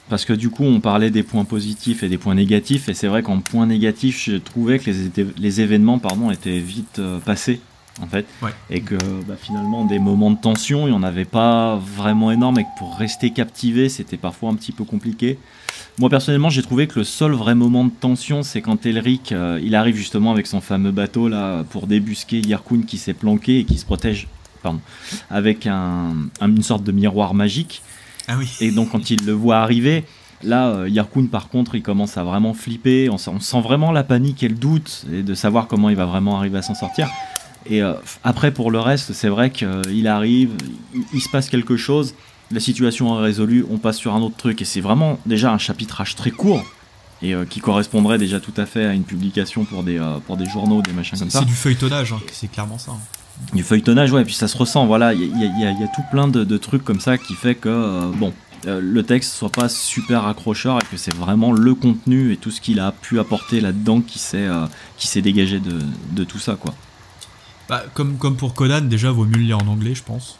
Speaker 2: Parce que du coup on parlait des points positifs et des points négatifs, et c'est vrai qu'en point négatif je trouvais que les événements étaient vite passés en fait, et que finalement des moments de tension il n'y en avait pas vraiment énorme, et que pour rester captivé c'était parfois un petit peu compliqué. Moi personnellement j'ai trouvé que le seul vrai moment de tension c'est quand Elric il arrive justement avec son fameux bateau là pour débusquer Yarkun qui s'est planqué et qui se protège avec une sorte de miroir magique.
Speaker 1: Ah oui.
Speaker 2: Et donc quand il le voit arriver, là Yarkun par contre il commence à vraiment flipper, on sent vraiment la panique et le doute et de savoir comment il va vraiment arriver à s'en sortir. Et après pour le reste c'est vrai qu'il arrive, il se passe quelque chose, la situation est résolue, on passe sur un autre truc, et c'est vraiment déjà un chapitrage très court et qui correspondrait déjà tout à fait à une publication pour des journaux, des machins comme ça.
Speaker 1: C'est du feuilletonnage, c'est clairement ça.
Speaker 2: Du feuilletonnage, et puis ça se ressent, voilà, il y a tout plein de trucs comme ça qui fait que le texte soit pas super accrocheur, et que c'est vraiment le contenu et tout ce qu'il a pu apporter là-dedans qui s'est dégagé de tout ça, quoi.
Speaker 1: Comme pour Conan, déjà vaut mieux le lire en anglais, je pense.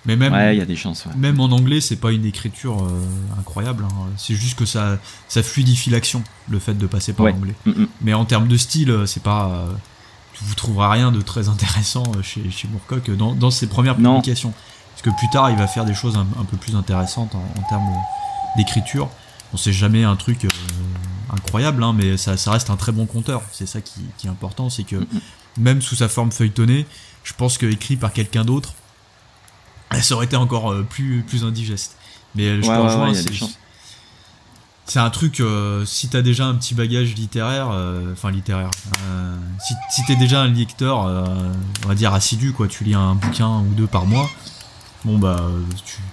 Speaker 1: Mais même,
Speaker 2: il y a des chances. Ouais.
Speaker 1: Même en anglais, c'est pas une écriture incroyable. C'est juste que ça fluidifie l'action, le fait de passer par l'anglais. Mais en termes de style, c'est pas. vous trouverez rien de très intéressant chez Moorcock dans ses premières publications. Parce que plus tard, il va faire des choses un peu plus intéressantes en termes d'écriture. Bon, c'est jamais un truc incroyable, hein, mais ça reste un très bon conteur. C'est ça qui est important, c'est que même sous sa forme feuilletonnée, je pense que écrit par quelqu'un d'autre, ça aurait été encore plus indigeste. Mais je te rejoins, c'est un truc, si t'as déjà un petit bagage littéraire, si t'es déjà un lecteur, on va dire assidu, quoi, tu lis un bouquin ou deux par mois, bon bah,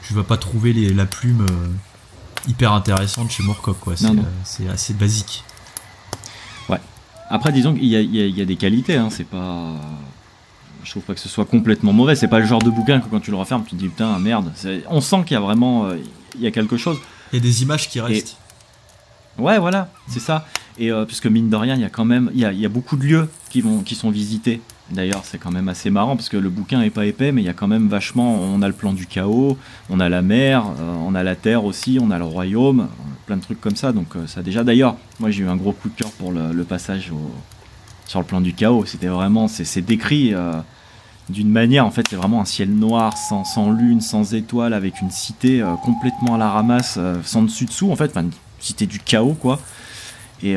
Speaker 1: tu vas pas trouver la plume hyper intéressante chez Moorcock, quoi. C'est assez basique.
Speaker 2: Ouais. Après, disons qu'il y a des qualités, hein, c'est pas... Je trouve pas que ce soit complètement mauvais, c'est pas le genre de bouquin que quand tu le refermes, tu te dis putain, merde. On sent qu'il y a vraiment... il y a quelque chose.
Speaker 1: Il y a des images qui restent.
Speaker 2: Ouais, voilà, c'est ça. Et puisque mine de rien, il y a quand même... Il y a beaucoup de lieux qui sont visités. D'ailleurs, c'est quand même assez marrant, parce que le bouquin est pas épais, mais il y a quand même vachement... On a le plan du chaos, on a la mer, on a la terre aussi, on a le royaume, plein de trucs comme ça. Donc ça déjà... D'ailleurs, moi j'ai eu un gros coup de cœur pour le passage sur le plan du chaos. C'était vraiment... C'est décrit... d'une manière, en fait, c'est vraiment un ciel noir, sans lune, sans étoiles, avec une cité complètement à la ramasse, sans dessus-dessous, en fait, enfin, une cité du chaos, quoi. Et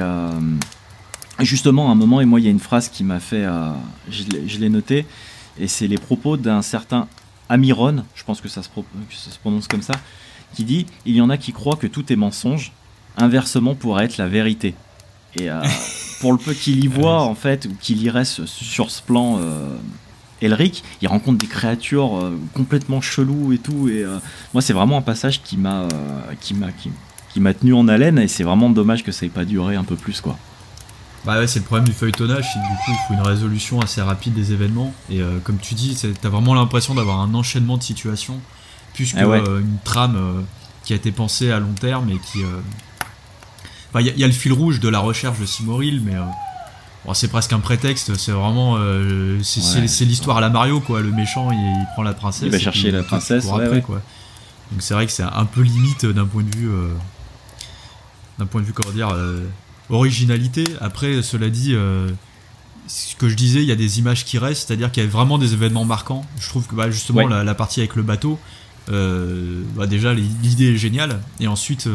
Speaker 2: justement, à un moment, et moi, il y a une phrase qui m'a fait, je l'ai noté, et c'est les propos d'un certain Amiron, je pense que ça se prononce comme ça, qui dit « Il y en a qui croient que tout est mensonge, inversement pourrait être la vérité. » Et pour le peu qu'il y voit, en fait, ou qu'il y reste sur ce plan... Elric, il rencontre des créatures complètement cheloues et tout, et moi c'est vraiment un passage qui m'a tenu en haleine, et c'est vraiment dommage que ça ait pas duré un peu plus, quoi.
Speaker 1: Bah ouais, c'est le problème du feuilletonnage, c'est que du coup il faut une résolution assez rapide des événements, et comme tu dis, t'as vraiment l'impression d'avoir un enchaînement de situations, plus une trame qui a été pensée à long terme, et qui... Enfin, y a le fil rouge de la recherche de Silmaril, mais... Bon, c'est presque un prétexte, c'est vraiment c'est l'histoire à la Mario, quoi. Le méchant il prend la princesse,
Speaker 2: il va chercher la princesse après,
Speaker 1: quoi. Donc c'est vrai que c'est un peu limite d'un point de vue comment dire, originalité. Après, cela dit, ce que je disais, il y a des images qui restent, c'est-à-dire qu'il y a vraiment des événements marquants. Je trouve que justement la partie avec le bateau, déjà l'idée est géniale, et ensuite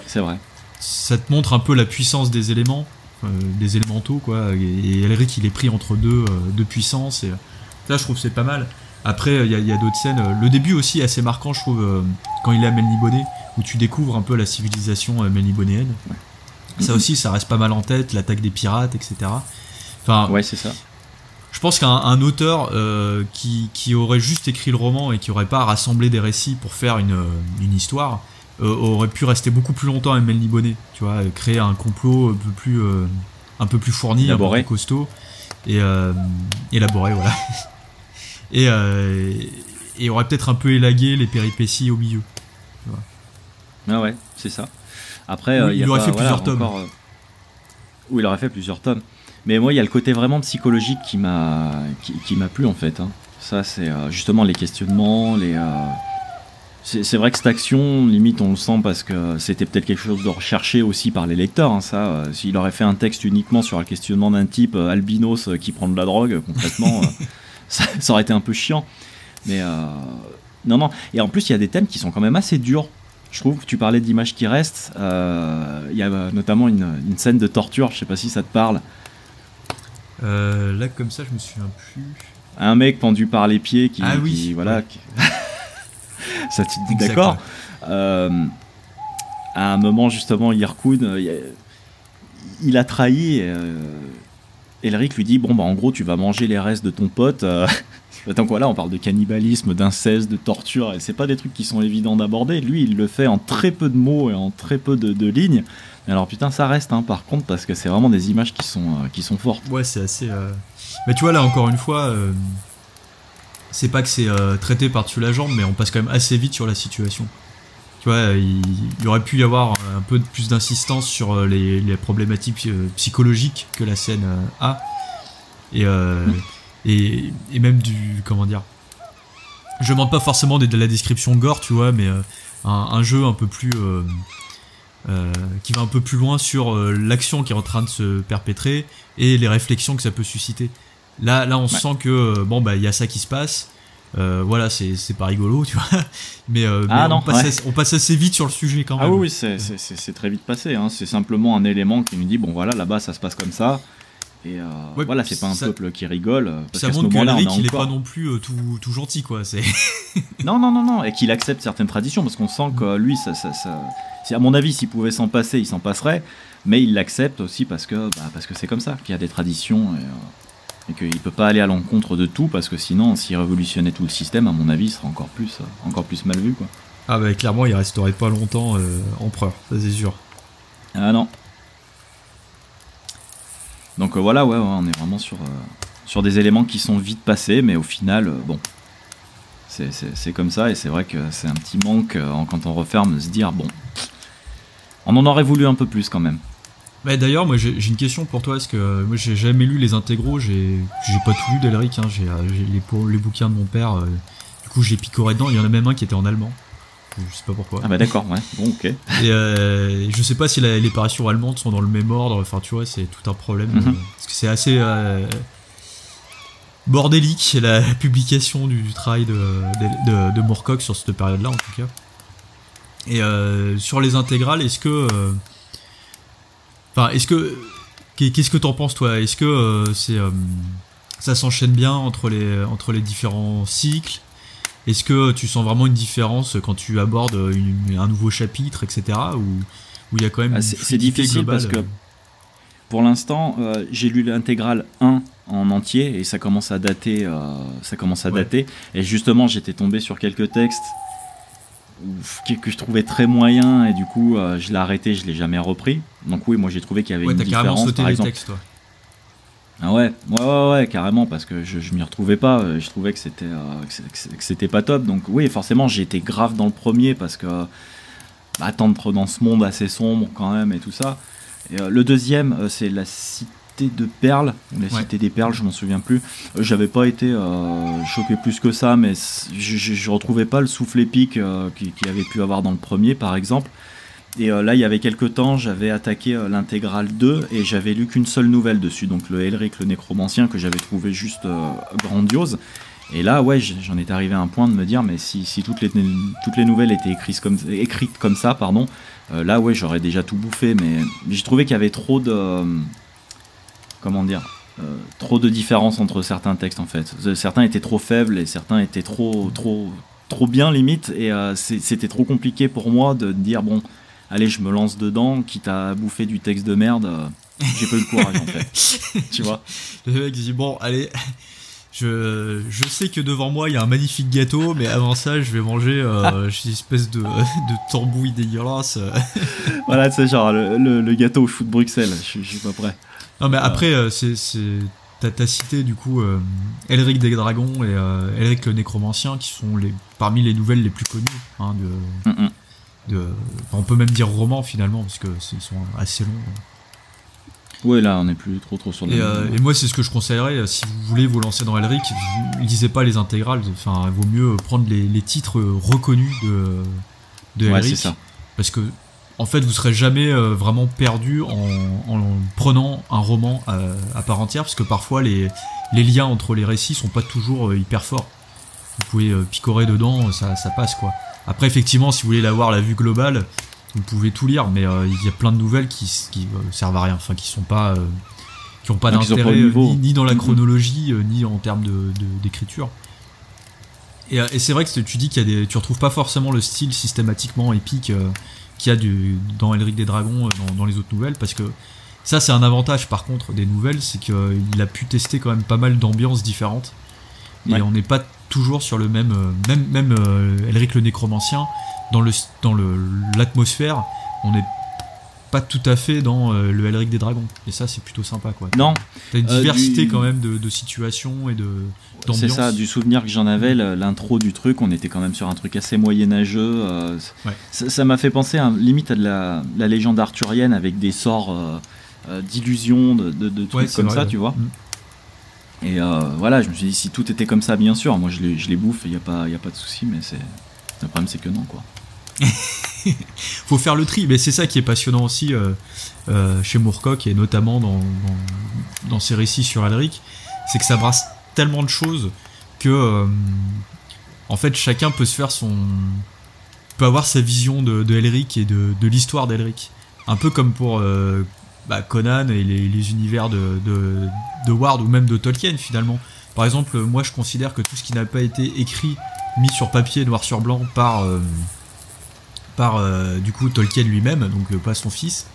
Speaker 2: c'est vrai,
Speaker 1: ça te montre un peu la puissance des éléments. Des élémentaux, quoi, et Elric il est pris entre deux puissances, et là je trouve que c'est pas mal. Après il y a d'autres scènes, le début aussi est assez marquant, je trouve, quand il est à Melniboné, où tu découvres un peu la civilisation melnibonéenne. Ça aussi ça reste pas mal en tête, l'attaque des pirates, etc. Enfin,
Speaker 2: c'est ça.
Speaker 1: je pense qu'un auteur qui aurait juste écrit le roman et qui aurait pas rassemblé des récits pour faire une histoire, aurait pu rester beaucoup plus longtemps à Melniboné, tu vois, créer un complot un peu plus fourni,
Speaker 2: élaboré,
Speaker 1: un peu plus costaud, et élaboré, voilà. et aurait peut-être un peu élagué les péripéties au milieu. Tu vois.
Speaker 2: Ah ouais, c'est ça. Après,
Speaker 1: il aurait fait plusieurs tomes.
Speaker 2: Oui, il aurait fait plusieurs tomes. Mais moi, il y a le côté vraiment psychologique qui m'a plu, en fait. Hein. Ça, c'est justement les questionnements, C'est vrai que cette action, limite, on le sent parce que c'était peut-être quelque chose de recherché aussi par les lecteurs. Hein, ça, s'il aurait fait un texte uniquement sur le questionnement d'un type albinos qui prend de la drogue, concrètement, ça aurait été un peu chiant. Mais non. Et en plus, il y a des thèmes qui sont quand même assez durs. Je trouve que tu parlais d'images qui restent. Il y a notamment une scène de torture. Je sais pas si ça te parle.
Speaker 1: Là, comme ça, je me souviens plus.
Speaker 2: Un mec pendu par les pieds qui voilà.
Speaker 1: Ouais.
Speaker 2: Ça tu te dis d'accord. À un moment justement, Irkun, il a trahi. Elric lui dit en gros tu vas manger les restes de ton pote. Donc voilà, on parle de cannibalisme, d'inceste, de torture, et c'est pas des trucs qui sont évidents d'aborder. Lui, il le fait en très peu de mots et en très peu de lignes. Alors putain, ça reste par contre, parce que c'est vraiment des images qui sont fortes.
Speaker 1: Ouais, c'est assez. Mais tu vois là encore une fois. C'est pas que c'est traité par-dessus la jambe, mais on passe quand même assez vite sur la situation. Tu vois, il aurait pu y avoir un peu plus d'insistance sur les problématiques psychologiques que la scène a. Et même du... Comment dire, je demande pas forcément de la description gore, tu vois, mais un jeu un peu plus... qui va un peu plus loin sur l'action qui est en train de se perpétrer et les réflexions que ça peut susciter. Là, on sent que bon bah il y a ça qui se passe. Voilà, c'est pas rigolo, tu vois. Mais on passe assez vite sur le sujet quand même.
Speaker 2: Ah oui, c'est très vite passé. Hein. C'est simplement un élément qui nous dit bon voilà, là-bas ça se passe comme ça. Et voilà, c'est pas un peuple qui rigole. Parce
Speaker 1: ça montre qu'Elric, il est pas non plus tout gentil, quoi.
Speaker 2: Non, et qu'il accepte certaines traditions, parce qu'on sent que lui, à mon avis, s'il pouvait s'en passer, il s'en passerait. Mais il l'accepte aussi parce que c'est comme ça, qu'il y a des traditions et qu'il peut pas aller à l'encontre de tout, parce que sinon, s'il révolutionnait tout le système, à mon avis, il serait encore plus mal vu, quoi.
Speaker 1: Ah bah clairement, il resterait pas longtemps empereur, ça c'est sûr.
Speaker 2: Ah non. Donc voilà, on est vraiment sur des éléments qui sont vite passés, mais au final, bon, c'est comme ça, et c'est vrai que c'est un petit manque quand on referme de se dire, bon, on en aurait voulu un peu plus quand même.
Speaker 1: Bah d'ailleurs, moi j'ai une question pour toi, parce que moi j'ai jamais lu les intégraux, j'ai pas tout lu d'Elric, hein, j'ai les bouquins de mon père, du coup j'ai picoré dedans, il y en a même un qui était en allemand. Je sais pas pourquoi.
Speaker 2: Ah bah d'accord, ouais, bon ok.
Speaker 1: Et je sais pas si les parutions allemandes sont dans le même ordre, enfin tu vois, c'est tout un problème. Parce que c'est assez bordélique la publication du travail de Moorcock sur cette période-là en tout cas. Et sur les intégrales, est-ce que... Qu'est-ce que t'en penses toi? Est-ce que ça s'enchaîne bien entre les différents cycles? Est-ce que tu sens vraiment une différence quand tu abordes un nouveau chapitre, etc. Ou il y a quand même
Speaker 2: c'est difficile globale, parce que pour l'instant, j'ai lu l'intégrale 1 en entier et ça commence à dater. Dater. Et justement, j'étais tombé sur quelques textes que je trouvais très moyens et du coup, je l'ai arrêté, je l'ai jamais repris. Donc oui, moi j'ai trouvé qu'il y avait une différence.
Speaker 1: T'as carrément sauté
Speaker 2: par
Speaker 1: les
Speaker 2: exemple.
Speaker 1: textes, toi.
Speaker 2: Ah ouais, carrément, parce que je m'y retrouvais pas, je trouvais que c'était pas top, donc oui, forcément, j'ai été grave dans le premier, parce que attendre dans ce monde assez sombre quand même, et tout ça. Et, le deuxième, c'est la Cité de Perles, ou la Cité des Perles, je m'en souviens plus. J'avais pas été choqué plus que ça, mais je retrouvais pas le souffle épique qu'il avait pu avoir dans le premier, par exemple. Et là, il y avait quelques temps, j'avais attaqué l'intégrale 2 et j'avais lu qu'une seule nouvelle dessus, donc le Elric le Nécromancien, que j'avais trouvé juste grandiose. Et là, ouais, j'en étais arrivé à un point de me dire, mais si toutes les nouvelles étaient écrites comme ça, là, ouais, j'aurais déjà tout bouffé, mais j'ai trouvé qu'il y avait trop de... Comment dire trop de différence entre certains textes, en fait. Certains étaient trop faibles et certains étaient trop bien, limite, et c'était trop compliqué pour moi de dire, bon... Allez, je me lance dedans, quitte à bouffer du texte de merde, j'ai pas eu le courage en fait. Tu vois?
Speaker 1: Le mec dit bon, allez, je sais que devant moi il y a un magnifique gâteau, mais avant ça je vais manger une espèce de tambouille dégueulasse.
Speaker 2: Voilà, c'est genre le gâteau au chou de Bruxelles, je suis pas prêt.
Speaker 1: Non mais après, t'as cité du coup Elric des Dragons et Elric le Nécromancien, qui sont parmi les nouvelles les plus connues hein, on peut même dire roman finalement, parce que ils sont assez longs.
Speaker 2: Ouais, là on n'est plus trop sur
Speaker 1: et moi c'est ce que je conseillerais, si vous voulez vous lancer dans Elric, lisez pas les intégrales, enfin il vaut mieux prendre les titres reconnus de Elric,
Speaker 2: c'est ça.
Speaker 1: Parce que en fait vous serez jamais vraiment perdu en prenant un roman à part entière, parce que parfois les liens entre les récits sont pas toujours hyper forts. Vous pouvez picorer dedans, ça passe quoi. Après, effectivement, si vous voulez avoir la vue globale, vous pouvez tout lire, mais il y a plein de nouvelles qui servent à rien, enfin qui sont pas, qui ont pas d'intérêt ni dans la chronologie, ni en termes d'écriture. Et c'est vrai que tu dis tu retrouves pas forcément le style systématiquement épique qu'il y a dans Elric des Dragons, dans les autres nouvelles, parce que ça c'est un avantage par contre des nouvelles, c'est qu'il a pu tester quand même pas mal d'ambiances différentes. Et on n'est pas toujours sur le même Elric le Nécromancien, dans l'atmosphère, on n'est pas tout à fait dans le Elric des Dragons, et ça c'est plutôt sympa quoi.
Speaker 2: Non,
Speaker 1: t'as une diversité quand même de situations et d'ambiance.
Speaker 2: C'est ça, du souvenir que j'en avais, l'intro du truc, on était quand même sur un truc assez moyenâgeux. Ça m'a fait penser limite à de la légende arthurienne, avec des sorts d'illusions, de trucs comme ça, tu vois. Et voilà, je me suis dit, si tout était comme ça, bien sûr, moi je les bouffe, il n'y a pas de souci, mais le problème c'est que non, quoi.
Speaker 1: Faut faire le tri, mais c'est ça qui est passionnant aussi chez Moorcock, et notamment dans ses récits sur Elric, c'est que ça brasse tellement de choses que en fait chacun peut se faire peut avoir sa vision de Elric et de l'histoire d'Elric. Un peu comme pour Conan et les univers de Ward ou même de Tolkien finalement. Par exemple, moi je considère que tout ce qui n'a pas été écrit, mis sur papier noir sur blanc par du coup Tolkien lui-même, donc pas son fils,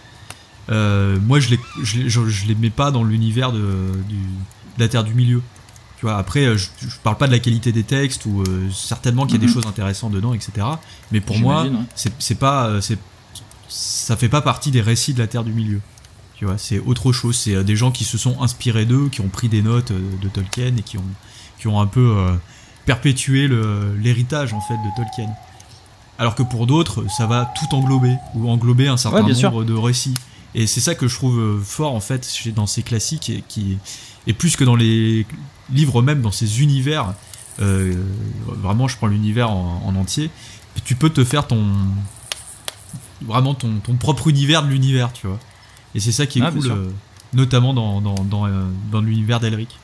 Speaker 1: moi je les mets pas dans l'univers de la Terre du Milieu. Tu vois, après je parle pas de la qualité des textes ou certainement qu'il y a des choses intéressantes dedans, etc. Mais pour moi, c'est pas ça fait pas partie des récits de la Terre du Milieu. Tu vois, c'est autre chose. C'est des gens qui se sont inspirés d'eux, qui ont pris des notes de Tolkien et qui ont un peu perpétué l'héritage en fait de Tolkien. Alors que pour d'autres, ça va tout englober ou englober un certain nombre de récits. Et c'est ça que je trouve fort en fait dans ces classiques et plus que dans les livres même, dans ces univers. Vraiment, je prends l'univers en entier. Tu peux te faire ton propre univers de l'univers, tu vois. Et c'est ça qui est cool, notamment dans l'univers d'Elric.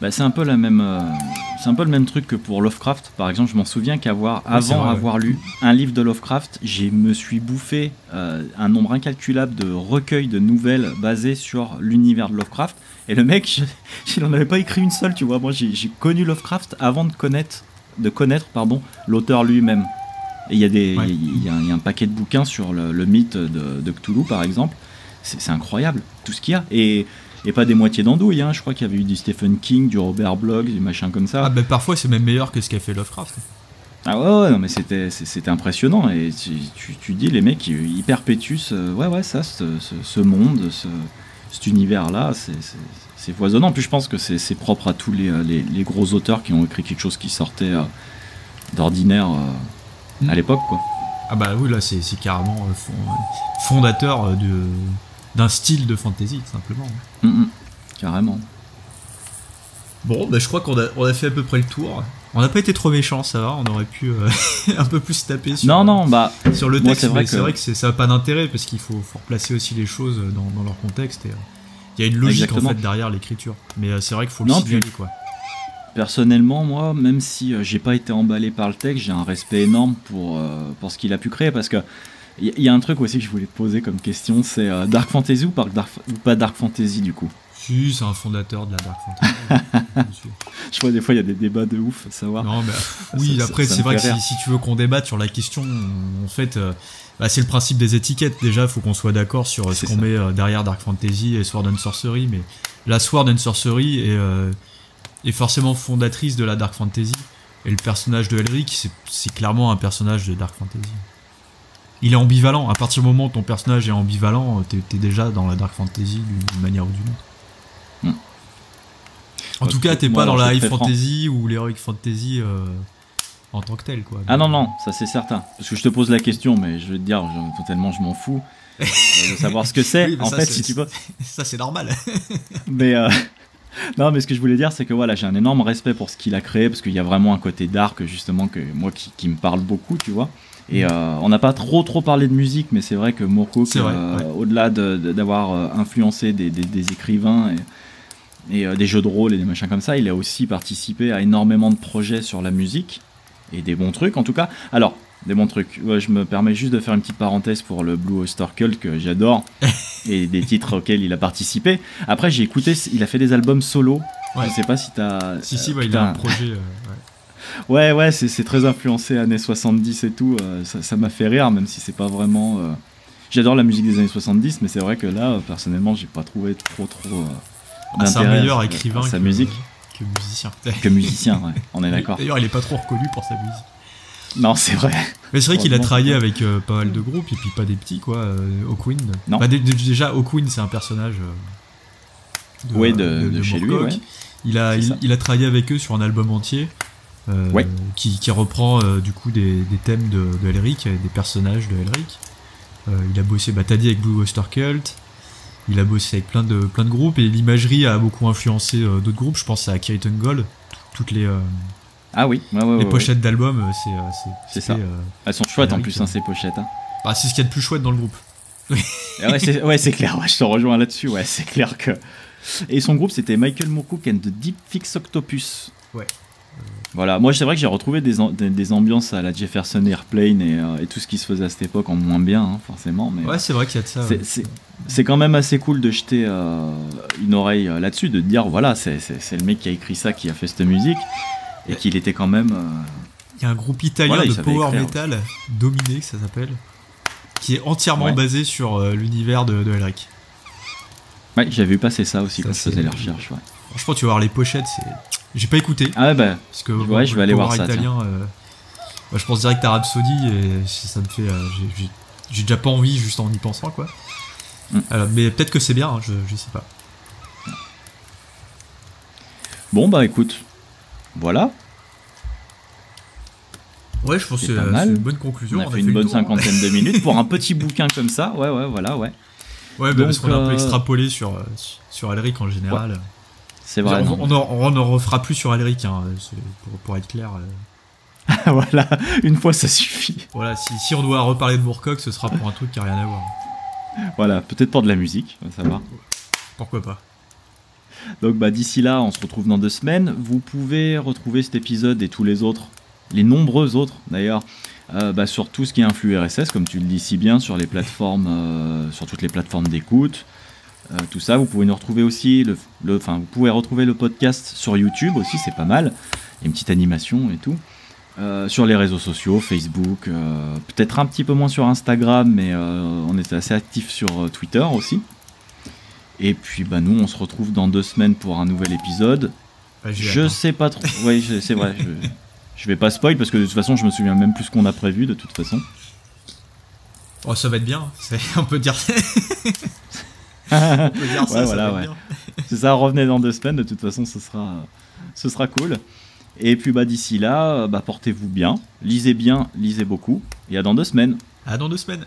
Speaker 2: Bah, c'est un peu le même truc que pour Lovecraft. Par exemple, je m'en souviens qu'avant avoir lu un livre de Lovecraft, me suis bouffé un nombre incalculable de recueils de nouvelles basées sur l'univers de Lovecraft. Et le mec, il n'en avait pas écrit une seule, tu vois. Moi, j'ai connu Lovecraft avant de connaître l'auteur lui-même. Et il y a un paquet de bouquins sur le mythe de Cthulhu, par exemple. C'est incroyable, tout ce qu'il y a. Et pas des moitiés d'andouille, hein. Je crois qu'il y avait eu du Stephen King, du Robert Bloch, des machins comme ça.
Speaker 1: Ah ben parfois c'est même meilleur que ce qu'a fait Lovecraft.
Speaker 2: Ah ouais, non mais c'était impressionnant. Et tu dis, les mecs, ils perpétuent ce monde, cet univers-là, c'est foisonnant. En plus, je pense que c'est propre à tous les gros auteurs qui ont écrit quelque chose qui sortait d'ordinaire à l'époque, quoi.
Speaker 1: Ah bah oui, là c'est carrément fondateur d'un style de fantasy, tout simplement.
Speaker 2: Carrément.
Speaker 1: Bon, bah je crois qu'on a fait à peu près le tour. On n'a pas été trop méchants, ça va. On aurait pu un peu plus taper sur le texte. C'est vrai que ça n'a pas d'intérêt parce qu'il faut replacer aussi les choses dans leur contexte. Il y a une logique en fait derrière l'écriture. Mais c'est vrai qu'il faut le signaler, quoi.
Speaker 2: Personnellement, moi, même si j'ai pas été emballé par le texte, j'ai un respect énorme pour ce qu'il a pu créer, parce que il y a un truc aussi que je voulais poser comme question, c'est Dark Fantasy ou pas Dark Fantasy du coup.
Speaker 1: Si, c'est un fondateur de la Dark Fantasy.
Speaker 2: Je vois des fois il y a des débats de ouf à savoir.
Speaker 1: Non, mais oui, après c'est vrai que si tu veux qu'on débatte sur la question, en fait, c'est le principe des étiquettes. Déjà, il faut qu'on soit d'accord sur ce qu'on met derrière Dark Fantasy et Sword and Sorcery, mais la Sword and Sorcery est forcément fondatrice de la Dark Fantasy, et le personnage de Elric, c'est clairement un personnage de Dark Fantasy. Il est ambivalent. À partir du moment où ton personnage est ambivalent, t'es déjà dans la Dark Fantasy d'une manière ou d'une autre. En tout cas, t'es pas dans la High Fantasy ou l'Heroic Fantasy en tant que tel, quoi.
Speaker 2: Ah non, ça c'est certain. Parce que je te pose la question, mais je vais te dire, totalement je m'en fous de savoir ce que c'est. Oui, en fait, si tu peux.
Speaker 1: Ça c'est normal.
Speaker 2: Mais non, mais ce que je voulais dire, c'est que voilà, j'ai un énorme respect pour ce qu'il a créé, parce qu'il y a vraiment un côté dark, justement, qui me parle beaucoup, tu vois. Et on n'a pas trop parlé de musique, mais c'est vrai que Moorcock, au-delà d'avoir influencé des écrivains et des jeux de rôle et des machins comme ça, il a aussi participé à énormément de projets sur la musique, et des bons trucs en tout cas. Alors, des bons trucs, je me permets juste de faire une petite parenthèse pour le Blue Oyster Cult que j'adore, et des titres auxquels il a participé. Après, j'ai écouté, il a fait des albums solo, je sais pas si t'as...
Speaker 1: Si, il a un projet...
Speaker 2: Ouais, c'est très influencé années 70 et tout, ça m'a fait rire, même si c'est pas vraiment... J'adore la musique des années 70, mais c'est vrai que là, personnellement, j'ai pas trouvé trop d'intérêt
Speaker 1: c'est un meilleur écrivain
Speaker 2: sa musique.
Speaker 1: Que musicien.
Speaker 2: Que musicien, ouais, on est d'accord.
Speaker 1: D'ailleurs, il est pas trop reconnu pour sa musique.
Speaker 2: Non, c'est vrai.
Speaker 1: Mais c'est vrai qu'il a travaillé avec pas mal de groupes, et puis pas des petits, quoi. Hawkwind.
Speaker 2: Non.
Speaker 1: Déjà, Hawkwind, c'est un personnage
Speaker 2: de chez lui, ouais.
Speaker 1: Il a travaillé avec eux sur un album entier. Qui reprend du coup des thèmes de Elric, des personnages de Elric. Il a bossé, t'as dit, avec Blue Oyster Cult. Il a bossé avec plein de groupes, et l'imagerie a beaucoup influencé d'autres groupes. Je pense à Kiriton Gold, toutes les les pochettes d'albums,
Speaker 2: c'est ça. Elles sont chouettes en plus, ces pochettes. Hein.
Speaker 1: C'est ce qu'il y a de plus chouette dans le groupe.
Speaker 2: C'est clair. Ouais, je te rejoins là-dessus. Ouais, c'est clair que Et son groupe, c'était Michael Moorcock and the Deep Fix Octopus.
Speaker 1: Ouais.
Speaker 2: Voilà, moi c'est vrai que j'ai retrouvé des ambiances à la Jefferson Airplane et tout ce qui se faisait à cette époque en moins bien, hein, forcément. Mais
Speaker 1: ouais, c'est vrai qu'il y a de ça.
Speaker 2: C'est quand même assez cool de jeter une oreille là-dessus, de te dire voilà, c'est le mec qui a écrit ça, qui a fait cette musique, et qu'il était quand même.
Speaker 1: Il y a un groupe italien
Speaker 2: voilà,
Speaker 1: de power metal, Dominé, que ça s'appelle, qui est entièrement basé sur l'univers de Elric.
Speaker 2: Ouais, j'avais vu passer ça aussi quand je faisais les recherches. Ouais.
Speaker 1: Franchement, tu vas voir les pochettes, j'ai pas écouté.
Speaker 2: Ah bah,
Speaker 1: parce que
Speaker 2: ouais, je vais aller voir ça.
Speaker 1: Italien, je pense direct à Rhapsody et ça me fait. J'ai déjà pas envie juste en y pensant, quoi. Mais peut-être que c'est bien, hein, je sais pas.
Speaker 2: Bon bah écoute, voilà.
Speaker 1: Ouais, je pense que c'est une bonne conclusion.
Speaker 2: On a fait une bonne cinquantaine de minutes pour un petit bouquin comme ça. Ouais, voilà, ouais.
Speaker 1: Ouais, donc, parce qu'on a un peu extrapolé sur Elric en général.
Speaker 2: Ouais. C'est vrai.
Speaker 1: On ne refera plus sur Elric, hein, pour être clair.
Speaker 2: Voilà, une fois ça suffit.
Speaker 1: Voilà, si on doit reparler de Moorcock, ce sera pour un truc qui n'a rien à voir.
Speaker 2: Voilà, peut-être pour de la musique, ça va.
Speaker 1: Pourquoi pas.
Speaker 2: Donc bah, d'ici là, on se retrouve dans 2 semaines. Vous pouvez retrouver cet épisode et tous les autres, les nombreux autres d'ailleurs, sur tout ce qui influe RSS, comme tu le dis si bien, sur les plateformes, sur toutes les plateformes d'écoute. Tout ça, vous pouvez nous retrouver aussi, vous pouvez retrouver le podcast sur YouTube aussi, c'est pas mal. Il y a une petite animation et tout. Sur les réseaux sociaux, Facebook, peut-être un petit peu moins sur Instagram, mais on est assez actifs sur Twitter aussi. Et puis nous, on se retrouve dans 2 semaines pour un nouvel épisode. Je sais pas trop. Oui, c'est vrai. Je vais pas spoil parce que de toute façon, je me souviens même plus ce qu'on a prévu de toute façon.
Speaker 1: Oh, ça va être bien. On peut dire.
Speaker 2: On peut dire ça. Ouais, voilà, ouais. C'est ça. Revenez dans 2 semaines. De toute façon, ce sera cool. Et puis d'ici là, portez-vous bien, lisez beaucoup, et à dans 2 semaines.
Speaker 1: À dans 2 semaines.